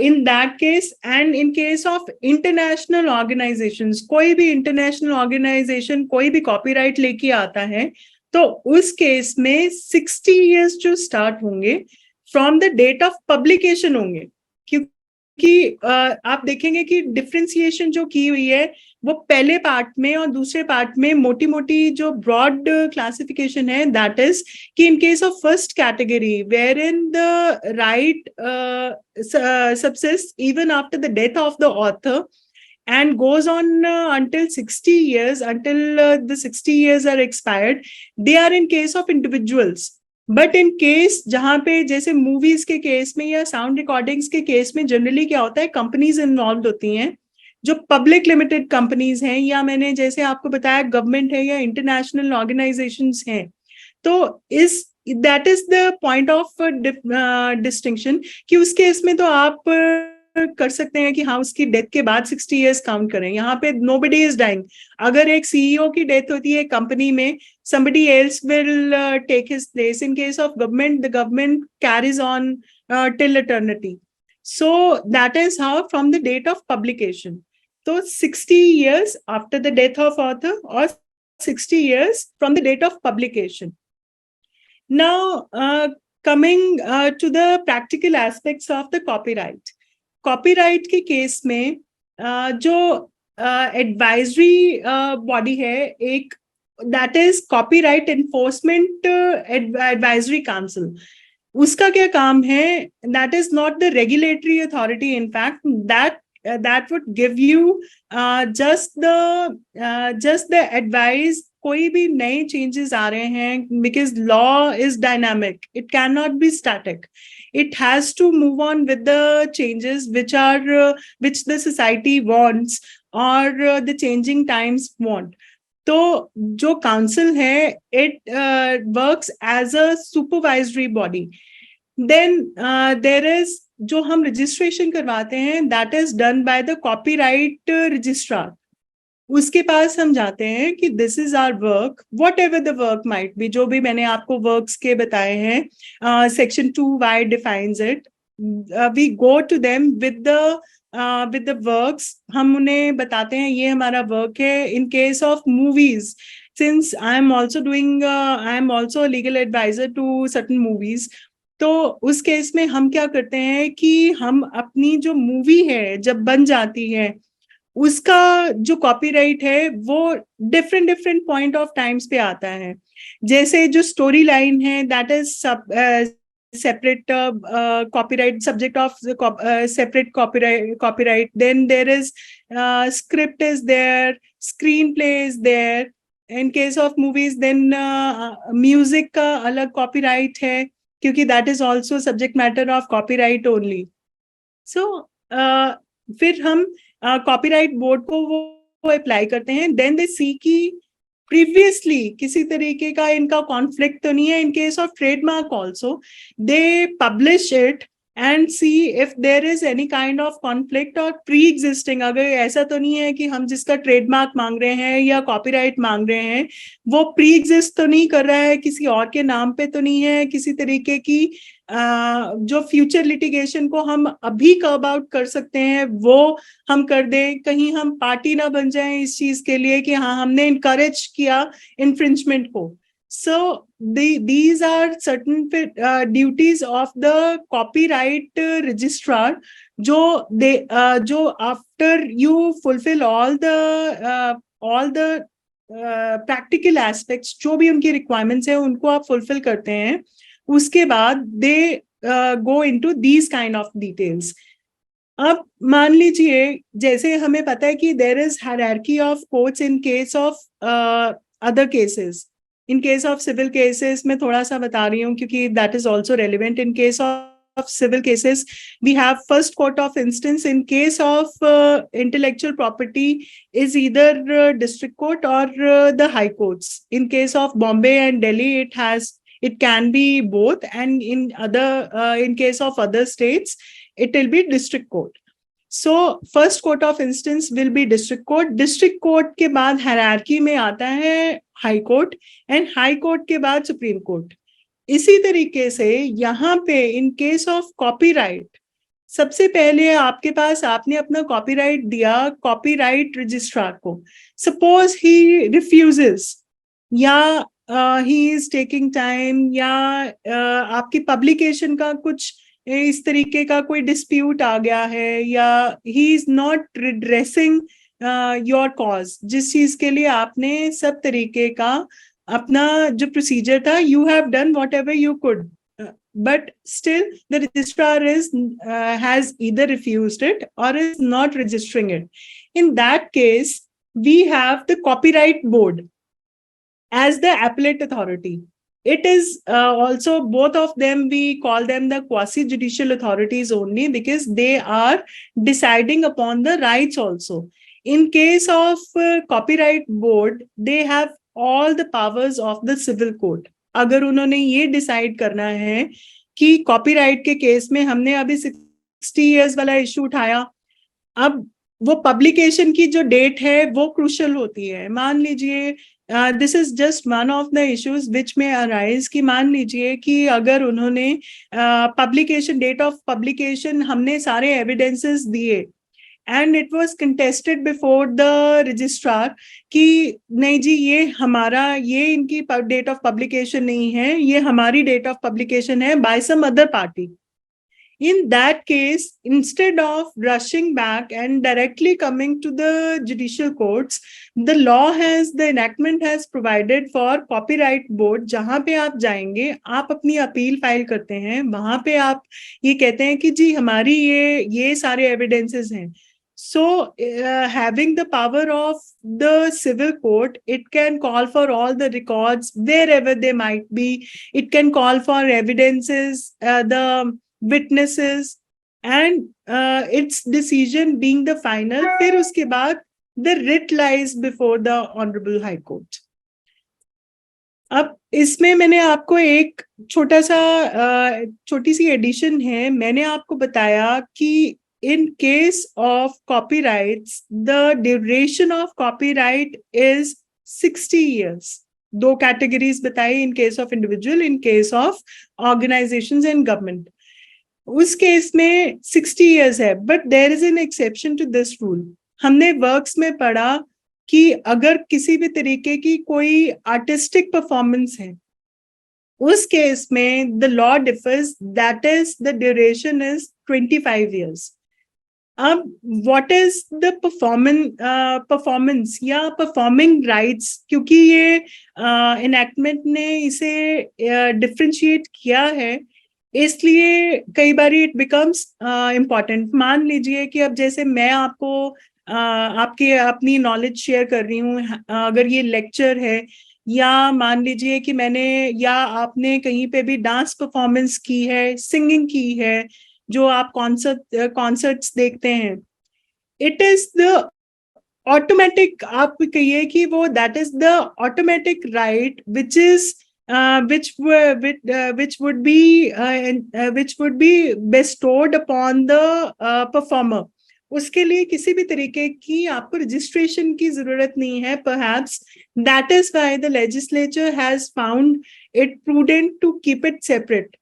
in that case and in case of international organizations, कोई भी इंटरनेशनल ऑर्गेनाइजेशन कोई भी कॉपीराइट लेके आता है तो उस केस में 60 इयर्स जो स्टार्ट होंगे from the date of publication होंगे, क्योंकि आप देखेंगे कि डिफरेंशिएशन जो की हुई है वो पहले पार्ट में और दूसरे पार्ट में मोटी मोटी जो ब्रॉड क्लासिफिकेशन है, दैट इज कि in case of first category where in the right subsists even after the death of the author and goes on until 60 years, until the 60 years are expired, they are in case of individuals. But in case जहां पे जैसे मूवीज के केस में या साउंड रिकॉर्डिंग्स के केस में जनरली क्या होता है, कंपनीज इन्वॉल्व होती हैं जो पब्लिक लिमिटेड कंपनीज हैं, या मैंने जैसे आपको बताया गवर्नमेंट है या इंटरनेशनल ऑर्गेनाइजेशंस हैं, तो इस that is the point of distinction कि उस केस में तो आप कर सकते हैं कि हाँ उसकी डेथ के बाद 60 इयर्स काउंट करें। यहाँ पे नोबडी इज डाइंग। अगर एक सीईओ की डेथ होती है कंपनी में, somebody else will take his place. In case of government, the government carries on till eternity. So that is how from the date of publication. So 60 years after the death of author or 60 years from the date of publication. Now, coming to the practical aspects of the copyright. Copyright के केस में जो एडवाइजरी बॉडी है एक, that is copyright enforcement advisory council. उसका क्या काम है? That is not the regulatory authority. In fact, that would give you just the advice. कोई भी नए changes आ रहे हैं, because law is dynamic. It cannot be static. It has to move on with the changes which the society wants or the changing times want. तो जो काउंसिल है it works as a supervisory body. Then there is जो हम रजिस्ट्रेशन करवाते हैं, that is done by the copyright registrar. उसके पास हम जाते हैं कि this is our work, whatever the work might be, जो भी मैंने आपको वर्क्स के बताए हैं, section 2Y defines it. We go to them with the works, हम उन्हें बताते हैं ये हमारा वर्क है। In case of movies, since I am also a legal advisor to certain movies, तो उस केस में हम क्या करते हैं कि हम अपनी जो मूवी है जब बन जाती है उसका जो कॉपीराइट है वो डिफरेंट पॉइंट ऑफ टाइम्स पे आता है। जैसे जो स्टोरी लाइन है, that is separate copyright, subject of separate copyright. Then there is script is there, screenplay is there. In case of movies, then music का अलग copyright है, क्योंकि that is also subject matter of copyright only. So फिर हम copyright board को वो apply करते हैं। Then they see कि previously किसी तरीके का इनका कॉन्फ्लिक्ट तो नहीं है। In case of trademark also they publish it and see if there is any kind of conflict और प्री एग्जिस्टिंग। अगर ऐसा तो नहीं है कि हम जिसका ट्रेडमार्क मांग रहे हैं या कॉपीराइट मांग रहे हैं वो प्री एग्जिस्ट तो नहीं कर रहा है, किसी और के नाम पे तो नहीं है, किसी तरीके की जो फ्यूचर लिटिगेशन को हम अभी कब आउट कर सकते हैं वो हम कर दें। कहीं हम पार्टी ना बन जाएं इस चीज के लिए कि हाँ हमने इनकरेज किया इन्फ्रिंजमेंट को। सो these are certain duties of the copyright registrar, जो after you fulfill all the practical aspects, जो भी उनकी requirements है उनको आप fulfill करते हैं, उसके बाद they go into these kind of details. अब मान लीजिए जैसे हमें पता है कि there is hierarchy of courts in case of other cases. In case of civil cases में थोड़ा सा बता रही हूँ क्योंकि that is also relevant. In case of civil cases, we have first court of instance. In case of intellectual property is either district court or the high courts. In case of Bombay and Delhi, it can be both, and in case of other states it will be district court. So first court of instance will be district court. District court के बाद हायरार्की में आता है high court, and high court के बाद सुप्रीम कोर्ट. इसी तरीके से यहाँ पे इन केस ऑफ कॉपीराइट, सबसे पहले आपके पास आपने अपना कॉपीराइट दिया कॉपीराइट रजिस्ट्रार को. सपोज ही रिफ्यूजेस, या ही इज टेकिंग टाइम, या आपकी पब्लिकेशन का कुछ इस तरीके का कोई डिस्प्यूट आ गया है, या he is not redressing your cause, जिस चीज के लिए आपने सब तरीके का अपना जो प्रोसीजर था, you have done what ever you could, but still the registrar is has either refused it or is not registering it. In that case, we have the copyright board as the appellate authority. It is also, both of them, we call them the quasi judicial authorities only, because they are deciding upon the rights also. In case of copyright board, they have all the powers of the civil court. अगर उन्होंने ये डिसाइड करना है कि कॉपीराइट के केस में हमने अभी 60 इयर्स वाला इशू उठाया, अब वो पब्लिकेशन की जो डेट है वो क्रूशियल होती है. मान लीजिए this is just one of the issues which में अराइज, कि मान लीजिए कि अगर उन्होंने पब्लिकेशन, डेट ऑफ पब्लिकेशन, हमने सारे एविडेंसेस दिए and it was contested before the registrar कि नहीं जी, ये हमारा, ये इनकी डेट ऑफ पब्लिकेशन नहीं है, ये हमारी डेट ऑफ पब्लिकेशन है by some other party. In that case, instead of rushing back and directly coming to the judicial courts, the law has, the enactment has provided for copyright board, जहां पे आप जाएंगे, आप अपनी अपील फाइल करते हैं, वहां पे आप ये कहते हैं कि जी हमारी ये सारे एविडेंसेस हैं. So having the power of the civil court, it can call for all the records wherever they might be. It can call for evidences, the witnesses, and its decision being the final. फिर उसके बाद the writ lies before the Honorable High Court. अब इसमें मैंने आपको एक छोटी सी एडिशन है. मैंने आपको बताया कि in case of copyrights, the duration of copyright is 60 years. दो कैटेगरीज बताई, in case of individual, in case of organizations and government. उस केस में 60 years है, but there is an exception to this rule. हमने वर्क्स में पढ़ा कि अगर किसी भी तरीके की कोई आर्टिस्टिक परफॉर्मेंस है, उस केस में the law differs, that is the duration is 25 years. अब व्हाट इज द परफॉर्मेंस या परफॉर्मिंग राइट्स, क्योंकि ये इनैक्टमेंट ने इसे डिफरेंशिएट किया है, इसलिए कई बार इट बिकम्स इम्पॉर्टेंट. मान लीजिए कि अब जैसे मैं आपको आपके अपनी नॉलेज शेयर कर रही हूँ, अगर ये लेक्चर है, या मान लीजिए कि मैंने या आपने कहीं पे भी डांस परफॉर्मेंस की है, सिंगिंग की है, जो आप कॉन्सर्ट्स देखते हैं, इट इज द ऑटोमेटिक, आप कहिए कि वो that is the automatic right which is which would be bestowed upon the performer. उसके लिए किसी भी तरीके की आपको रजिस्ट्रेशन की जरूरत नहीं है. Perhaps that is why the legislature has found it prudent to keep it separate.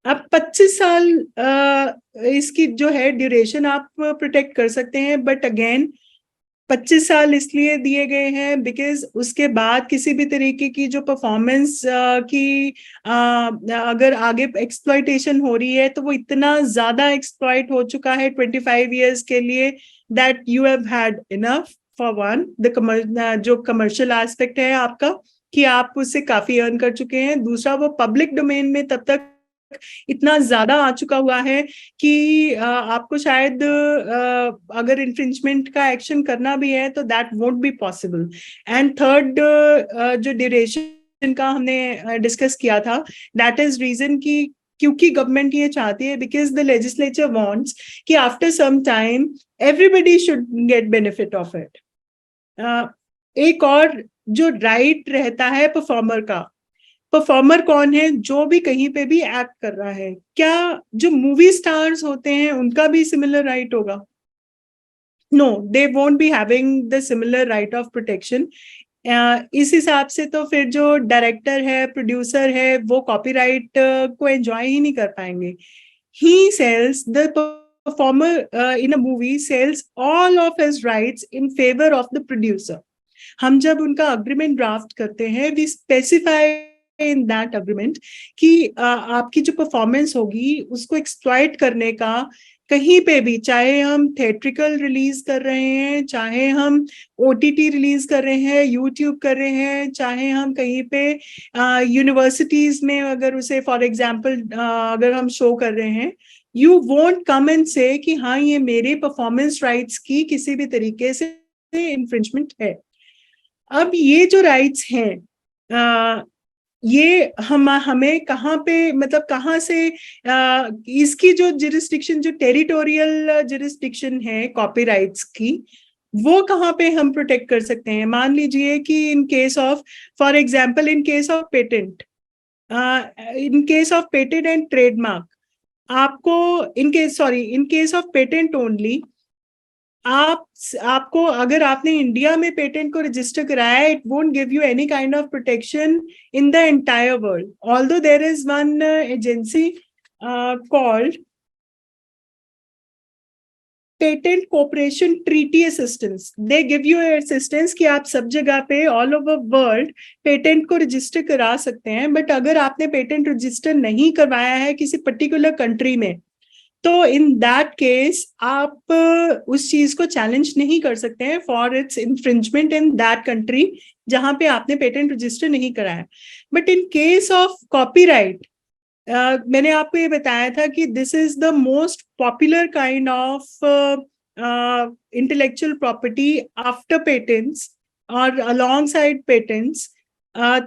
अब 25 साल इसकी जो है ड्यूरेशन आप प्रोटेक्ट कर सकते हैं, बट अगेन 25 साल इसलिए दिए गए हैं बिकॉज उसके बाद किसी भी तरीके की जो परफॉर्मेंस की अगर आगे एक्सप्लॉइटेशन हो रही है तो वो इतना ज्यादा एक्सप्लॉइट हो चुका है 25 इयर्स के लिए that you have had enough for one the जो कमर्शियल एस्पेक्ट है आपका कि आप उससे काफी अर्न कर चुके हैं. दूसरा वो पब्लिक डोमेन में तब तक इतना ज्यादा आ चुका हुआ है कि आपको शायद अगर इन्फ्रिंजमेंट का एक्शन करना भी है तो that won't be possible. And third जो ड्यूरेशन का हमने डिस्कस किया था, दैट इज रीजन कि क्योंकि गवर्नमेंट ये चाहती है बिकॉज द लेजिस्लेचर वांट्स कि after some time everybody should get benefit of it. एक और जो राइट रहता है परफॉर्मर का, परफॉर्मर कौन है? जो भी कहीं पे भी एक्ट कर रहा है. क्या जो मूवी स्टार्स होते हैं उनका भी सिमिलर राइट होगा? no, they won't be having the similar right of protection. इस हिसाब से तो फिर जो डायरेक्टर है, प्रोड्यूसर है, वो कॉपीराइट को एंजॉय ही नहीं कर पाएंगे. He sells, the performer in a movie sells all of his rights in favor of the producer. हम जब उनका अग्रीमेंट ड्राफ्ट करते हैं, we specify in that agreement कि आपकी जो परफॉर्मेंस होगी उसको एक्सप्लॉइट करने का कहीं पे भी, चाहे हम थिएट्रिकल रिलीज कर रहे हैं, चाहे हम ओटीटी रिलीज कर रहे हैं, यूट्यूब कर रहे हैं, चाहे हम कहीं पे यूनिवर्सिटीज में अगर उसे फॉर एग्जांपल अगर हम शो कर रहे हैं, you won't come and say कि हाँ ये मेरे परफॉर्मेंस राइट्स की किसी भी तरीके से इन्फ्रिंजमेंट है. अब ये जो राइट्स हैं ये हमें कहाँ पे, मतलब कहाँ से इसकी जो जुरिस्डिक्शन, जो टेरिटोरियल जुरिस्डिक्शन है कॉपीराइट्स की, वो कहाँ पे हम प्रोटेक्ट कर सकते हैं. मान लीजिए कि in case of, for example in case of patent, in case of patent and trademark, आपको in case of patent only, आपको अगर आपने इंडिया में पेटेंट को रजिस्टर कराया, it won't give you any kind of protection in the entire world. Although there is one agency called patent cooperation treaty assistance. They give you assistance कि आप सब जगह पे ऑल ओवर वर्ल्ड पेटेंट को रजिस्टर करा सकते हैं. बट अगर आपने पेटेंट रजिस्टर नहीं करवाया है किसी पर्टिकुलर कंट्री में, तो इन दैट केस आप उस चीज को चैलेंज नहीं कर सकते हैं for its infringement in that country जहां पे आपने पेटेंट रजिस्टर नहीं कराया. But in case of copyright, मैंने आपको ये बताया था कि this is the most popular kind of intellectual property after patents और अलोंगसाइड पेटेंट्स.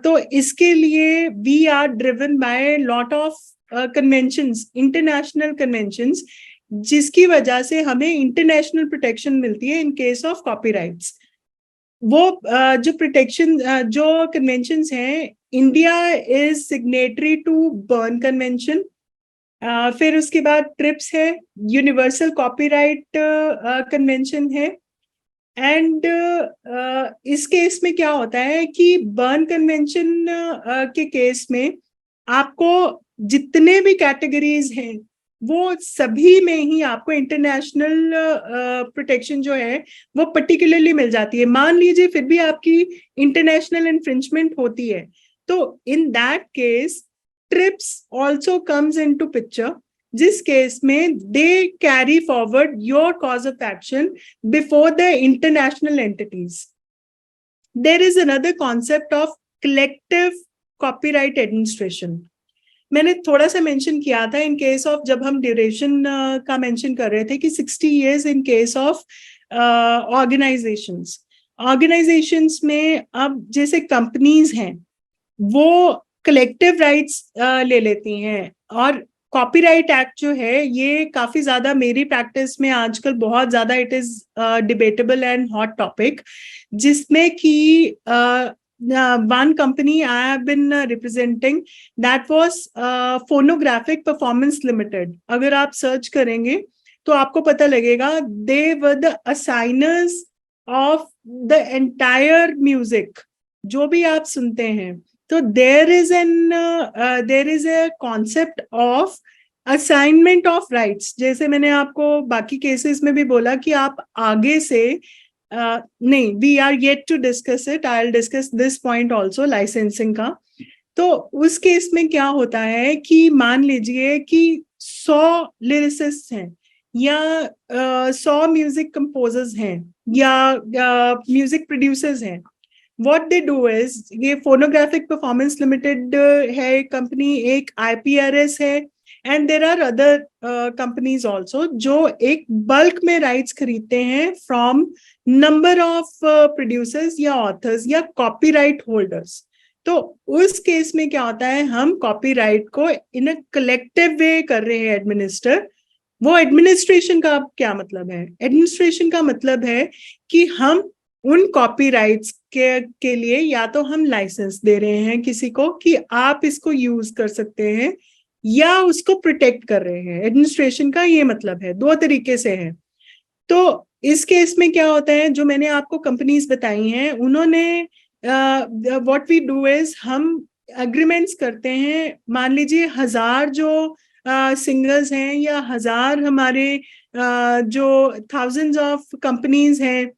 तो इसके लिए we are driven by lot of conventions, international conventions, जिसकी वजह से हमें इंटरनेशनल प्रोटेक्शन मिलती है इन केस ऑफ कॉपीराइट्स. वो जो प्रोटेक्शन, जो कन्वेंशंस हैं, India is signatory to Berne convention, फिर उसके बाद ट्रिप्स है, यूनिवर्सल कॉपीराइट कन्वेंशन है. एंड इस केस में क्या होता है कि बर्न कन्वेंशन के केस में आपको जितने भी कैटेगरीज हैं वो सभी में ही आपको इंटरनेशनल प्रोटेक्शन जो है वो पर्टिकुलरली मिल जाती है. मान लीजिए फिर भी आपकी इंटरनेशनल इन्फ्रिंजमेंट होती है, तो in that case TRIPS also comes into picture, जिस केस में they carry forward your cause of action before the international entities. There is another concept of collective copyright administration. मैंने थोड़ा सा मेंशन किया था इन केस ऑफ, जब हम ड्यूरेशन का मेंशन कर रहे थे कि 60 years in case of organisations में. अब जैसे कंपनीज हैं वो कलेक्टिव राइट्स ले लेती हैं, और कॉपीराइट एक्ट जो है ये काफी ज्यादा मेरी प्रैक्टिस में आजकल बहुत ज्यादा it is debatable and hot topic, जिसमें कि one company I have been representing, that was Phonographic Performance Limited. अगर आप सर्च करेंगे तो आपको पता लगेगा, they were the assigners of the entire music, जो भी आप सुनते हैं. तो there is a concept of assignment of rights. जैसे मैंने आपको बाकी केसेस में भी बोला कि आप आगे से नहीं, we are yet to discuss it, I will discuss this point also, licensing का. तो उस केस में क्या होता है कि मान लीजिए कि 100 लिरिसिस्ट हैं या 100 म्यूजिक कंपोजर्स हैं या म्यूजिक प्रोड्यूसर्स हैं. व्हाट दे डू इज, ये फोनोग्राफिक परफॉर्मेंस लिमिटेड है कंपनी, एक IPRS है, and there are other companies also जो एक बल्क में राइट्स खरीदते हैं फ्रॉम नंबर ऑफ प्रोड्यूसर्स या ऑथर्स या कॉपीराइट होल्डर्स. तो उस केस में क्या होता है, हम कॉपीराइट को इन अ कलेक्टिव वे कर रहे हैं एडमिनिस्टर. वो एडमिनिस्ट्रेशन का क्या मतलब है? एडमिनिस्ट्रेशन का मतलब है कि हम उन कॉपीराइट्स के लिए या तो हम लाइसेंस दे रहे हैं किसी को कि आप इसको यूज कर सकते हैं, या उसको प्रोटेक्ट कर रहे हैं. एडमिनिस्ट्रेशन का ये मतलब है, दो तरीके से है. तो इस केस में क्या होता है, जो मैंने आपको कंपनीज बताई हैं, उन्होंने व्हाट वी डू इज, हम एग्रीमेंट्स करते हैं। मान लीजिए 1000 जो सिंगर्स हैं या 1000 हमारे जो थाउजेंड्स ऑफ कंपनीज हैं,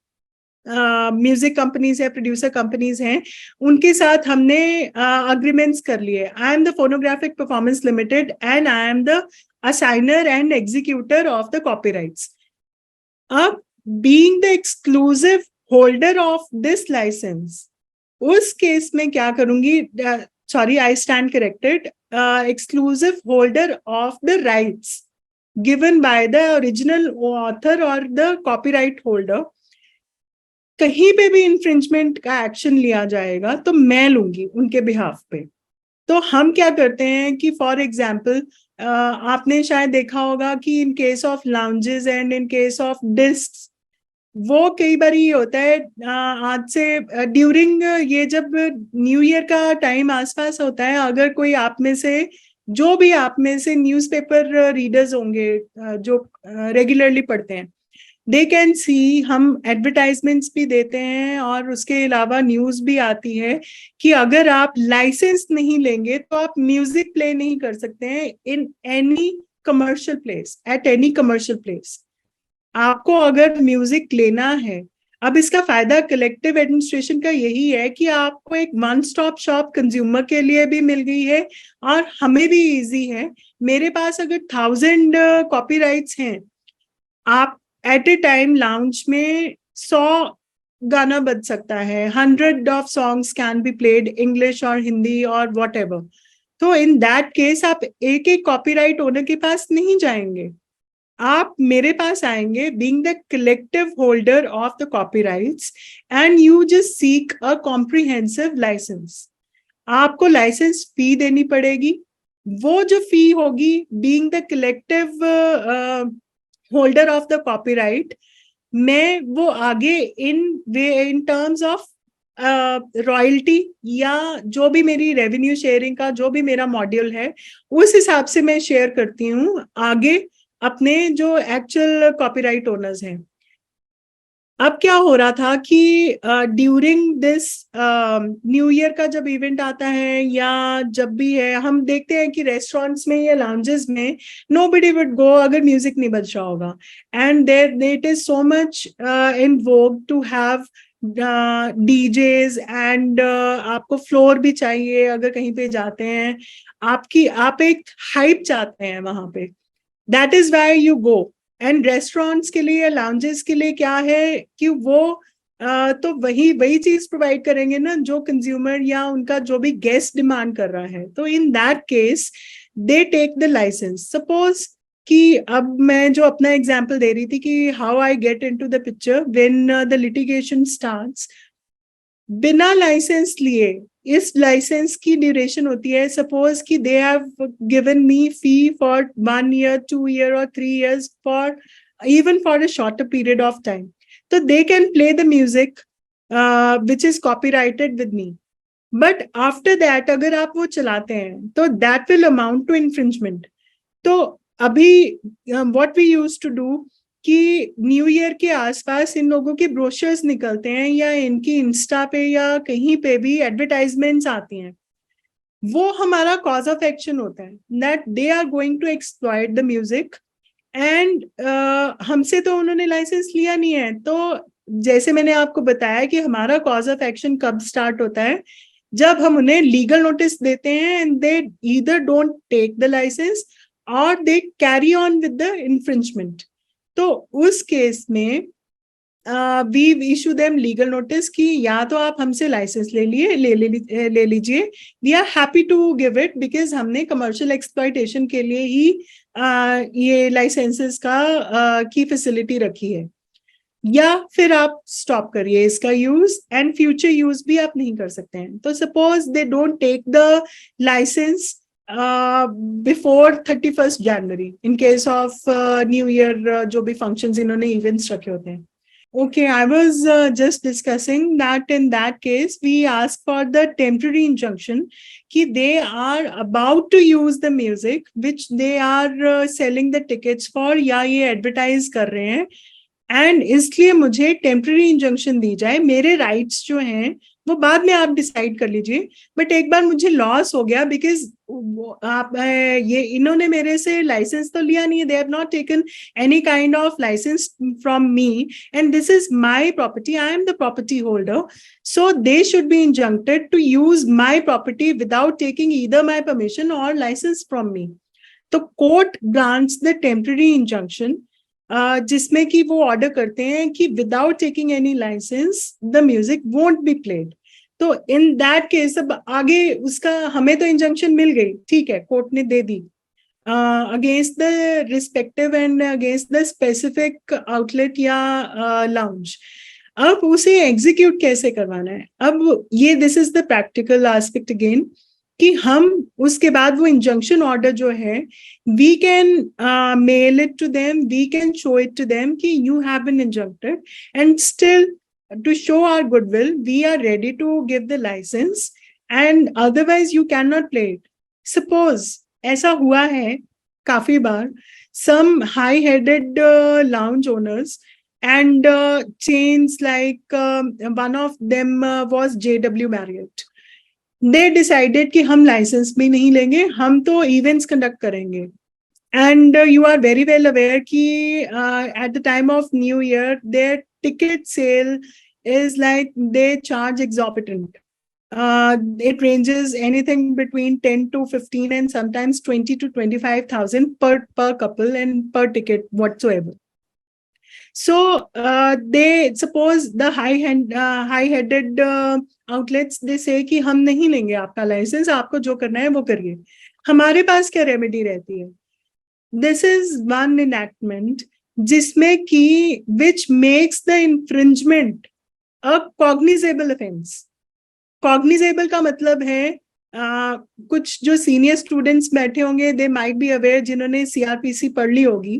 म्यूजिक कंपनीज है, प्रोड्यूसर कंपनीज हैं, उनके साथ हमने अग्रीमेंट्स कर लिए। I am the phonographic performance limited and I am the assignor and executor of the copyrights. अब being the exclusive holder of this licence, उस केस में क्या करूंगी, sorry I stand corrected, exclusive holder of the rights given by the original author और द कॉपीराइट होल्डर। कहीं पे भी इंफ्रिंजमेंट का एक्शन लिया जाएगा तो मैं लूंगी उनके बिहाफ पे। तो हम क्या करते हैं कि फॉर एग्जाम्पल आपने शायद देखा होगा कि in case of lounges and in case of disc, वो कई बार ये होता है आज से ड्यूरिंग ये जब न्यू ईयर का टाइम आसपास होता है, अगर कोई आप में से, जो भी आप में से न्यूज़पेपर रीडर्स होंगे जो रेगुलरली पढ़ते हैं, दे कैन सी, हम एडवर्टाइजमेंट्स भी देते हैं और उसके अलावा न्यूज भी आती है कि अगर आप लाइसेंस नहीं लेंगे तो आप म्यूजिक प्ले नहीं कर सकते हैं in any commercial place, at any commercial place. आपको अगर म्यूजिक लेना है, अब इसका फायदा कलेक्टिव एडमिनिस्ट्रेशन का यही है कि आपको एक वन स्टॉप शॉप कंज्यूमर के लिए भी मिल गई है और हमें भी इजी है। मेरे पास अगर 1000 कॉपीराइट्स हैं, आप एट ए टाइम लाउंज में 100 गाना बज सकता है, 100 of songs can be played, English और हिंदी और वॉट एवर। तो इन दैट केस आप एक एक कॉपीराइट ओनर के पास नहीं जाएंगे, आप मेरे पास आएंगे, being the collective holder of the copyrights, and you just seek a comprehensive licence. आपको लाइसेंस फी देनी पड़ेगी। वो जो फी होगी, being the collective holder of the copyright, मैं वो आगे इन टर्म्स ऑफ रॉयल्टी या जो भी मेरी रेवेन्यू शेयरिंग का जो भी मेरा मॉड्यूल है, उस हिसाब से मैं शेयर करती हूँ आगे अपने जो एक्चुअल कॉपीराइट ओनर्स हैं। अब क्या हो रहा था कि ड्यूरिंग दिस न्यू ईयर का जब इवेंट आता है या जब भी है, हम देखते हैं कि रेस्टोरेंट्स में या लाउंजेस में नोबडी वुड गो अगर म्यूजिक नहीं बज रहा होगा, and there it is so much in vogue to have DJs and आपको फ्लोर भी चाहिए अगर कहीं पे जाते हैं, आप एक हाइप चाहते हैं वहां पे, that is why you go. And restaurants के लिए, लाउंजेस के लिए क्या है कि वो तो वही चीज प्रोवाइड करेंगे ना जो कंज्यूमर या उनका जो भी गेस्ट डिमांड कर रहा है। तो in that case they take the licence. Suppose कि अब मैं जो अपना एग्जांपल दे रही थी कि how I get into the picture when the litigation starts, बिना लाइसेंस लिए, इस लाइसेंस की ड्यूरेशन होती है, सपोज कि they have given me fee for 1 year, 2 year or 3 years, for even for a shorter period of time, तो they can play the music which is copyrighted with me, but after that अगर आप वो चलाते हैं तो that will amount to infringement। तो अभी what we used to do कि न्यू ईयर के आसपास इन लोगों के ब्रोशर्स निकलते हैं या इनकी इंस्टा पे या कहीं पे भी एडवर्टाइजमेंट्स आती हैं, वो हमारा कॉज ऑफ एक्शन होता है that they are going to exploit the music, and हमसे तो उन्होंने लाइसेंस लिया नहीं है। तो जैसे मैंने आपको बताया कि हमारा कॉज ऑफ एक्शन कब स्टार्ट होता है, जब हम उन्हें लीगल नोटिस देते हैं and they either don't take the licence or they carry on with the infringement. तो उस केस में we issue them legal notice कि या तो आप हमसे लाइसेंस ले लीजिए, we are happy to give it because हमने कमर्शियल एक्सप्लॉयटेशन के लिए ही ये लाइसेंसेस की फैसिलिटी रखी है, या फिर आप स्टॉप करिए इसका यूज एंड फ्यूचर यूज भी आप नहीं कर सकते हैं। तो suppose they don't take the licence before 31st January in case of New Year जो भी functions इन्होंने events रखे होते हैं। Okay, I was just discussing that in that case we ask for the temporary injunction कि they are about to use the music which they are selling the tickets for या ये advertise कर रहे हैं, एंड इसलिए मुझे टेम्पररी इंजंक्शन दी जाए, मेरे राइट्स जो हैं वो बाद में आप डिसाइड कर लीजिए, बट एक बार मुझे लॉस हो गया बिकॉज आप ये इन्होंने मेरे से लाइसेंस तो लिया नहीं है, they have not taken any kind of licence from me and this is my property, I am the property holder, so they should be injuncted to use my property without taking either my permission or license from me. तो court grants the temporary injunction जिसमें कि वो ऑर्डर करते हैं कि without taking any licence the music won't be played. तो इन दैट केस अब आगे उसका हमें तो इंजंक्शन मिल गई, ठीक है, कोर्ट ने दे दी against the respective and against the specific outlet या लाउंज। अब उसे एग्जीक्यूट कैसे करवाना है, अब ये this is the practical aspect again कि हम उसके बाद वो इंजंक्शन ऑर्डर जो है we can mail it to them, we can show it to them कि you have been injuncted and still to show our goodwill we are ready to give the licence and otherwise you can not play it. Suppose ऐसा हुआ है काफी बार, some high-headed lounge owners and chains like one of them was JW Marriott. They decided कि हम लाइसेंस भी नहीं लेंगे, हम तो इवेंट्स कंडक्ट करेंगे। And you are very well aware कि at the time of New Year, their ticket sale is like they charge exorbitant. It ranges anything between 10 to 15 and sometimes 20 to 25,000 per couple and per ticket whatsoever. So they suppose the high-headed outlets they say कि हम नहीं लेंगे आपका लाइसेंस, आपको जो करना है वो करिए। हमारे पास क्या रेमेडी रहती है? This is one enactment जिसमें कि which makes the infringement a cognizable offense. Cognizable का मतलब है कुछ जो सीनियर स्टूडेंट्स बैठे होंगे दे माइट बी अवेयर जिन्होंने सीआरपीसी पढ़ ली होगी।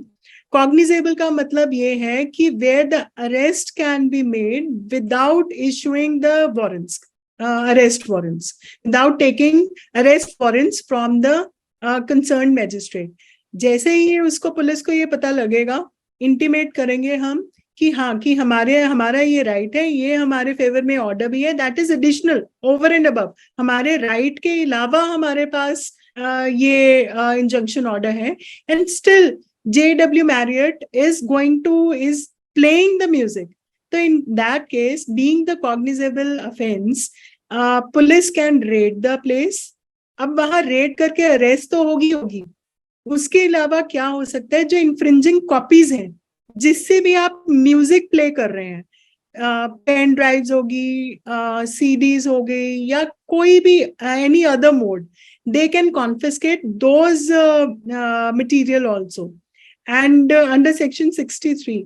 कॉग्निजेबल का मतलब ये है कि where the arrest can be made without issuing the warrants, arrest warrants, without taking arrest warrants from the concern magistrate. जैसे ही उसको पुलिस को ये पता लगेगा, इंटीमेट करेंगे हम कि हाँ कि हमारा ये राइट है, ये हमारे फेवर में ऑर्डर भी है, that is additional over and above, हमारे राइट के अलावा हमारे पास ये इंजंक्शन ऑर्डर है and still JW Marriott is playing the music. So in that case, being the cognizable offense, police can raid the place. अब वहां रेड करके अरेस्ट तो होगी, उसके अलावा क्या हो सकता है, जो इन्फ्रिंजिंग कॉपीज हैं जिससे भी आप म्यूजिक प्ले कर रहे हैं, पेन ड्राइव्स होगी, CDs हो गई या कोई भी any other mode, they can confiscate those material also and under section 63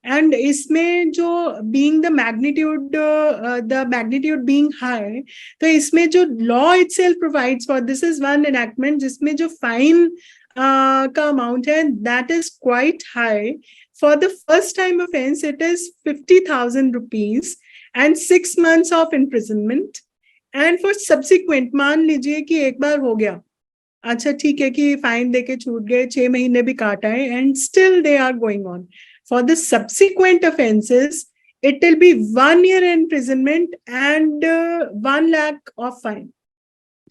and इसमें जो being the magnitude being high, तो इसमें जो law itself provides for, this is one enactment जिसमें जो fine का amount है that is quite high. For the first time offense it is 50,000 rupees and 6 months of imprisonment, and for subsequent, मान लीजिए कि एक बार हो गया, अच्छा ठीक है कि फाइन देके छूट गए, 6 महीने भी काटा है and still they are going on, for the subsequent offenses it will be 1 year imprisonment and 1 lakh of fine.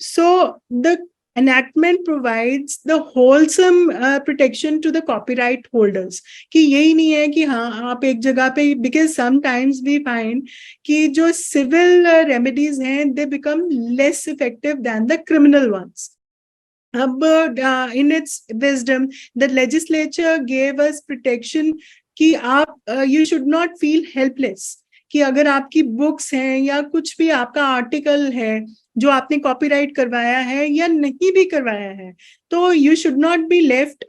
So the enactment provides the wholesome protection to the copyright holders कि यही नहीं है कि हाँ आप एक जगह पे, because sometimes we find कि जो civil remedies हैं they become less effective than the criminal ones. अब in its wisdom the legislature gave us protection कि आप you should not feel helpless कि अगर आपकी बुक्स हैं या कुछ भी आपका आर्टिकल है जो आपने कॉपीराइट करवाया है या नहीं भी करवाया है, तो you should not be left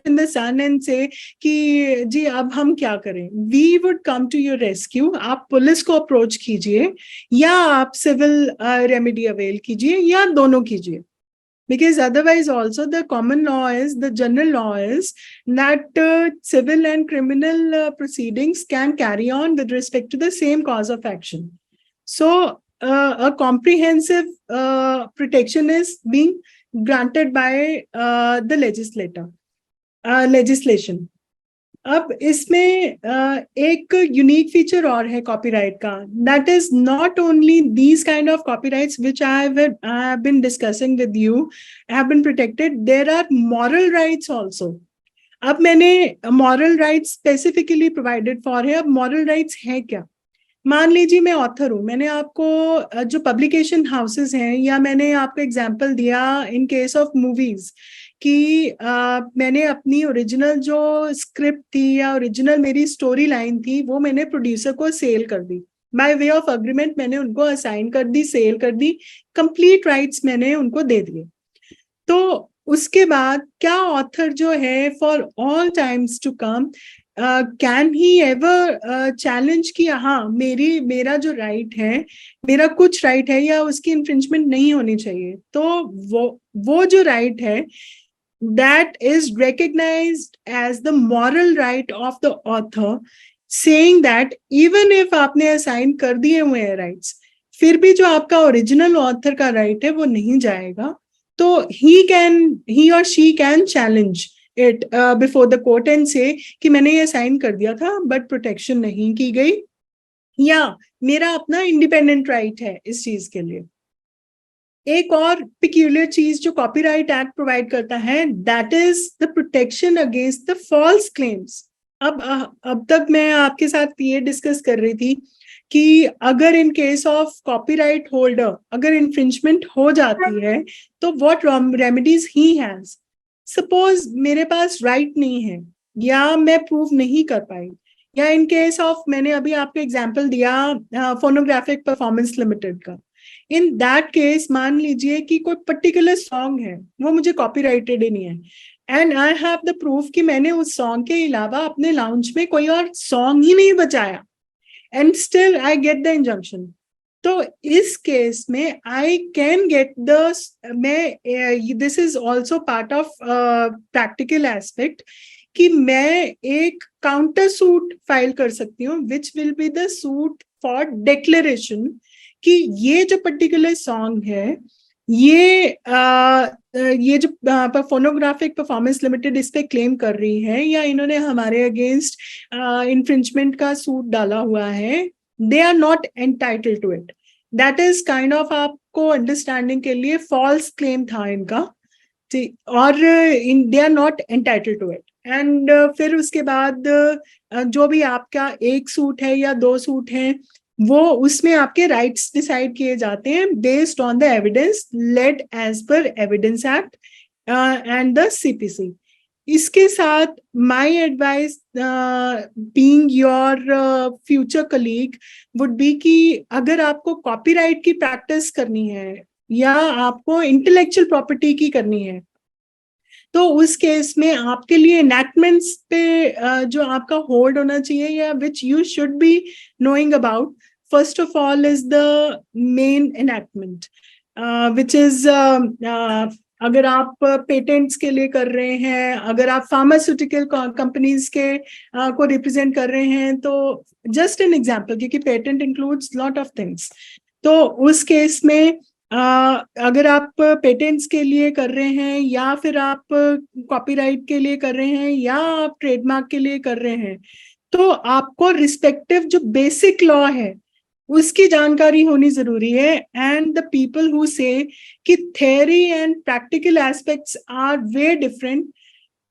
in the sun and say कि जी अब हम क्या करें। We would come to your rescue, आप पुलिस को अप्रोच कीजिए या आप सिविल रेमेडी अवेल कीजिए या दोनों कीजिए, because otherwise also the common law is, the general law is that civil and criminal proceedings can carry on with respect to the same cause of action. So a comprehensive protection is being granted by the legislation. अब इसमें एक यूनिक फीचर और है कॉपीराइट का, that is not only these kind of copyrights which I have been discussing with you have been protected, there are moral rights also. अब मैंने moral rights specifically provided for है. अब मॉरल राइट्स है क्या? मान लीजिए मैं ऑथर हूं, मैंने आपको जो पब्लिकेशन हाउसेस हैं, या मैंने आपको एग्जांपल दिया इन केस ऑफ मूवीज कि मैंने अपनी ओरिजिनल जो स्क्रिप्ट थी या ओरिजिनल मेरी स्टोरी लाइन थी वो मैंने प्रोड्यूसर को सेल कर दी. बाय वे ऑफ अग्रीमेंट मैंने उनको असाइन कर दी, सेल कर दी, कंप्लीट राइट्स मैंने उनको दे दिए. तो उसके बाद क्या ऑथर जो है for all times to come can he ever challenge कि हाँ मेरा जो राइट है, मेरा कुछ राइट है या उसकी इन्फ्रिंजमेंट नहीं होनी चाहिए? तो वो जो राइट है that is recognized as the moral right of the author, saying that even if आपने असाइन कर दिए हुए हैं राइट्स, फिर भी जो आपका ओरिजिनल ऑथर का राइट है वो नहीं जाएगा. तो he or she can challenge it before the court and say कि मैंने ये साइन कर दिया था बट प्रोटेक्शन नहीं की गई, या मेरा अपना इंडिपेंडेंट राइट है इस चीज के लिए. एक और पिक्यूलियर चीज जो कॉपीराइट एक्ट प्रोवाइड करता है, that is the protection against the false claims. अब तक मैं आपके साथ ये डिस्कस कर रही थी कि अगर इन केस ऑफ कॉपीराइट होल्डर अगर इन्फ्रिंजमेंट हो जाती है तो what remedies he has. Suppose मेरे पास राइट नहीं है या मैं प्रूव नहीं कर पाई, या इन केस ऑफ मैंने अभी आपको एग्जांपल दिया फोनोग्राफिक परफॉर्मेंस लिमिटेड का. इन दैट केस मान लीजिए कि कोई पर्टिकुलर सॉन्ग है वो मुझे कॉपीराइटेड ही नहीं है, and I have the proof कि मैंने उस सॉन्ग के अलावा अपने लाउंज में कोई और सॉन्ग ही नहीं बजाया, and still I get the injunction. तो इस केस में I can get the this is also part of practical aspect कि मैं एक काउंटर सूट फाइल कर सकती हूँ which will be the suit for declaration कि ये जो पर्टिकुलर सॉन्ग है ये जो फोनोग्राफिक परफॉर्मेंस लिमिटेड इस पे क्लेम कर रही है या इन्होंने हमारे अगेंस्ट इन्फ्रिंजमेंट का सूट डाला हुआ है, they are not entitled to it. That is kind of आपको अंडरस्टैंडिंग के लिए फॉल्स क्लेम था इनका, और they are not entitled to it. And फिर उसके बाद जो भी आपका एक सूट है या दो सूट है वो उसमें आपके राइट्स डिसाइड किए जाते हैं based on the evidence led as per evidence act and the CPC. इसके साथ my advice being your future colleague would be कि अगर आपको कॉपीराइट की प्रैक्टिस करनी है या आपको इंटेलेक्चुअल प्रॉपर्टी की करनी है तो उस केस में आपके लिए एनैक्टमेंट्स पे जो आपका होल्ड होना चाहिए या which you should be knowing about, first of all is the main enactment which is अगर आप पेटेंट्स के लिए कर रहे हैं, अगर आप फार्मास्यूटिकल कंपनीज के को रिप्रेजेंट कर रहे हैं, तो जस्ट एन एग्जांपल क्योंकि patent includes lot of things. तो उस केस में अगर आप पेटेंट्स के लिए कर रहे हैं या फिर आप कॉपीराइट के लिए कर रहे हैं या आप ट्रेडमार्क के लिए कर रहे हैं, तो आपको रिस्पेक्टिव जो बेसिक लॉ है उसकी जानकारी होनी जरूरी है. And the people who say कि theory and practical aspects are way different,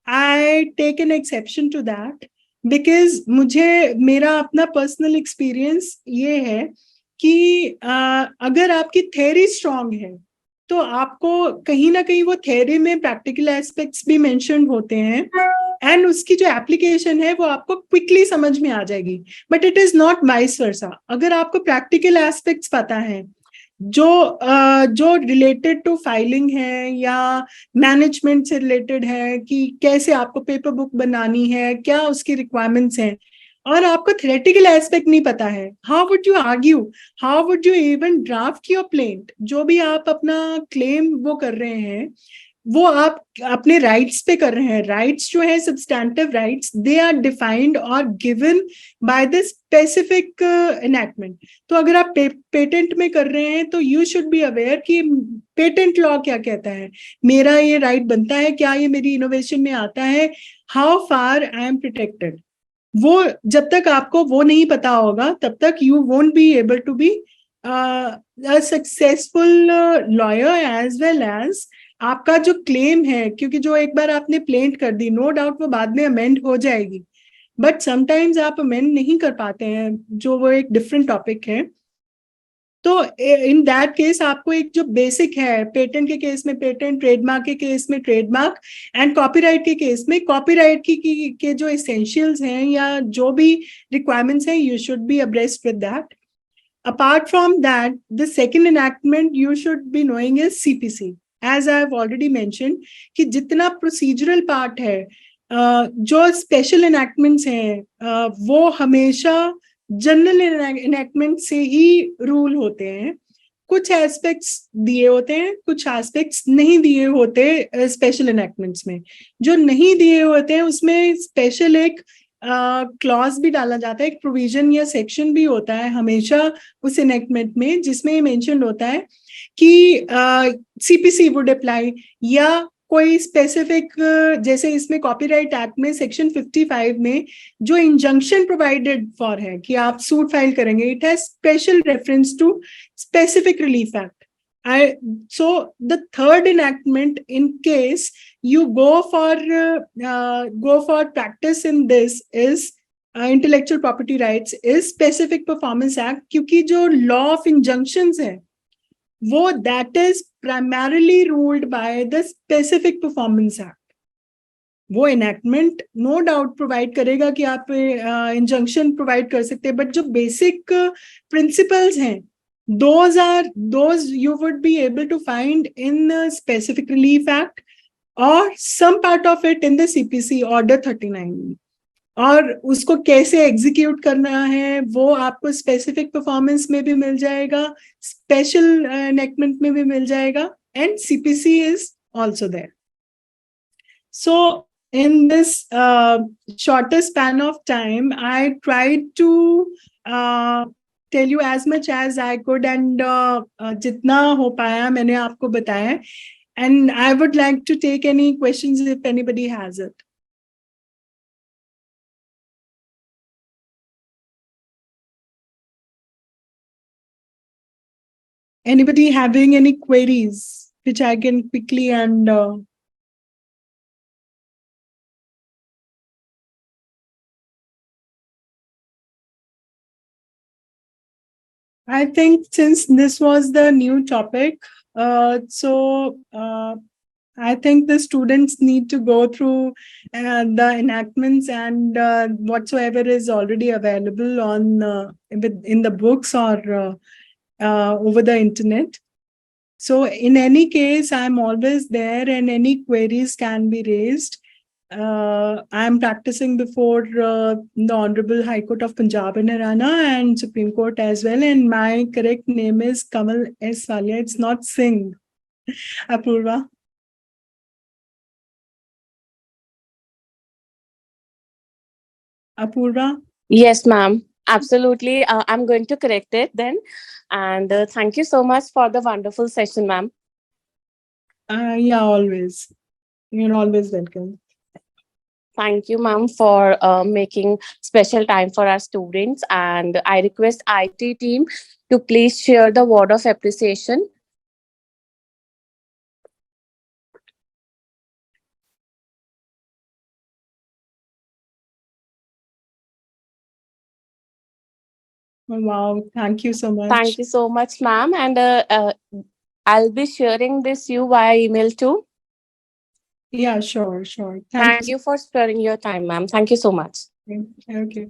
I take an exception to that because मेरा अपना पर्सनल एक्सपीरियंस ये है कि अगर आपकी थ्योरी स्ट्रांग है तो आपको कहीं ना कहीं वो थ्योरी में प्रैक्टिकल एस्पेक्ट्स भी मेंशन्ड होते हैं एंड उसकी जो एप्लीकेशन है वो आपको क्विकली समझ में आ जाएगी. But it is not vice versa. अगर आपको प्रैक्टिकल एस्पेक्ट्स पता है जो रिलेटेड टू फाइलिंग है या मैनेजमेंट से रिलेटेड है कि कैसे आपको पेपर बुक बनानी है, क्या उसकी रिक्वायरमेंट्स हैं, और आपको थ्योरेटिकल एस्पेक्ट नहीं पता है, how would you argue, how would you even draft your plaint. जो भी आप अपना क्लेम वो कर रहे हैं वो आप अपने राइट्स पे कर रहे हैं. राइट्स जो है substantive rights, they are defined और given by the specific enactment. तो अगर आप पेटेंट में कर रहे हैं तो यू शुड बी अवेयर कि पेटेंट लॉ क्या कहता है, मेरा ये राइट बनता है, क्या ये मेरी इनोवेशन में आता है, how far I am protected. वो जब तक आपको वो नहीं पता होगा तब तक you won't be able to be a successful lawyer as well as आपका जो क्लेम है, क्योंकि जो एक बार आपने प्लेंट कर दी, नो डाउट वो बाद में अमेंड हो जाएगी, बट समटाइम्स आप अमेंड नहीं कर पाते हैं, जो वो एक डिफरेंट टॉपिक है। तो इन दैट केस आपको एक जो बेसिक है, पेटेंट के केस में पेटेंट, ट्रेडमार्क के केस में ट्रेडमार्क, एंड कॉपीराइट के केस में कॉपीराइट के जो एसेंशियल्स हैं या जो भी रिक्वायरमेंट्स हैं, you should B abreast with that. Apart from that, the second enactment you should be knowing is CPC. As I have already mentioned, कि जितना procedural part है, जो special enactments हैं, वो हमेशा जनरल enactment से ही रूल होते हैं। कुछ एस्पेक्ट्स दिए होते हैं, कुछ एस्पेक्ट्स नहीं दिए होते स्पेशल एनेक्टमेंट्स में। जो नहीं दिए होते हैं उसमें स्पेशल एक क्लॉज भी डाला जाता है, एक प्रोविजन या सेक्शन भी होता है हमेशा उस एनेक्टमेंट में, जिसमें मेंशन होता है कि सीपीसी वुड अप्लाई, या कोई स्पेसिफिक, जैसे इसमें कॉपीराइट एक्ट में सेक्शन 55 में जो इंजंक्शन प्रोवाइडेड फॉर है कि आप सूट फाइल करेंगे, it has special reference to specific relief act. So the third enactment, in case you go for practice in this, is intellectual property rights is specific performance act, क्योंकि जो law of injunctions है वो that is primarily ruled by the specific performance act. वो enactment no doubt provide करेगा कि आप injunction provide कर सकते हैं, but जो basic principles हैं, those you would be able to find in the specific relief act or some part of it in the CPC order 39। और उसको कैसे एग्जीक्यूट करना है वो आपको स्पेसिफिक परफॉर्मेंस में भी मिल जाएगा, स्पेशल एनेक्टमेंट में भी मिल जाएगा, and CPC is also there. So in this shorter span of time, I tried to tell you as much as I could, and जितना हो पाया मैंने आपको बताया, and I would like to take any questions if anybody has it. Anybody having any queries which I can quickly and I think since this was the new topic, I think the students need to go through the enactments and whatsoever is already available on in the books or over the internet. So in any case, I'm always there and any queries can be raised. I'm practicing before the Honorable High Court of Punjab and Haryana and Supreme Court as well. And my correct name is Kamal S. Walia. It's not Singh. Apurva. Apurva. Yes, ma'am. Absolutely. I'm going to correct it then. And thank you so much for the wonderful session, ma'am. Yeah, always. You're always welcome. Thank you, ma'am, for making special time for our students. And I request IT team to please share the word of appreciation. Wow, thank you so much. Thank you so much, ma'am. And I'll be sharing this you via email too. Yeah, sure. Thank you for sparing your time, ma'am. Thank you so much. Okay.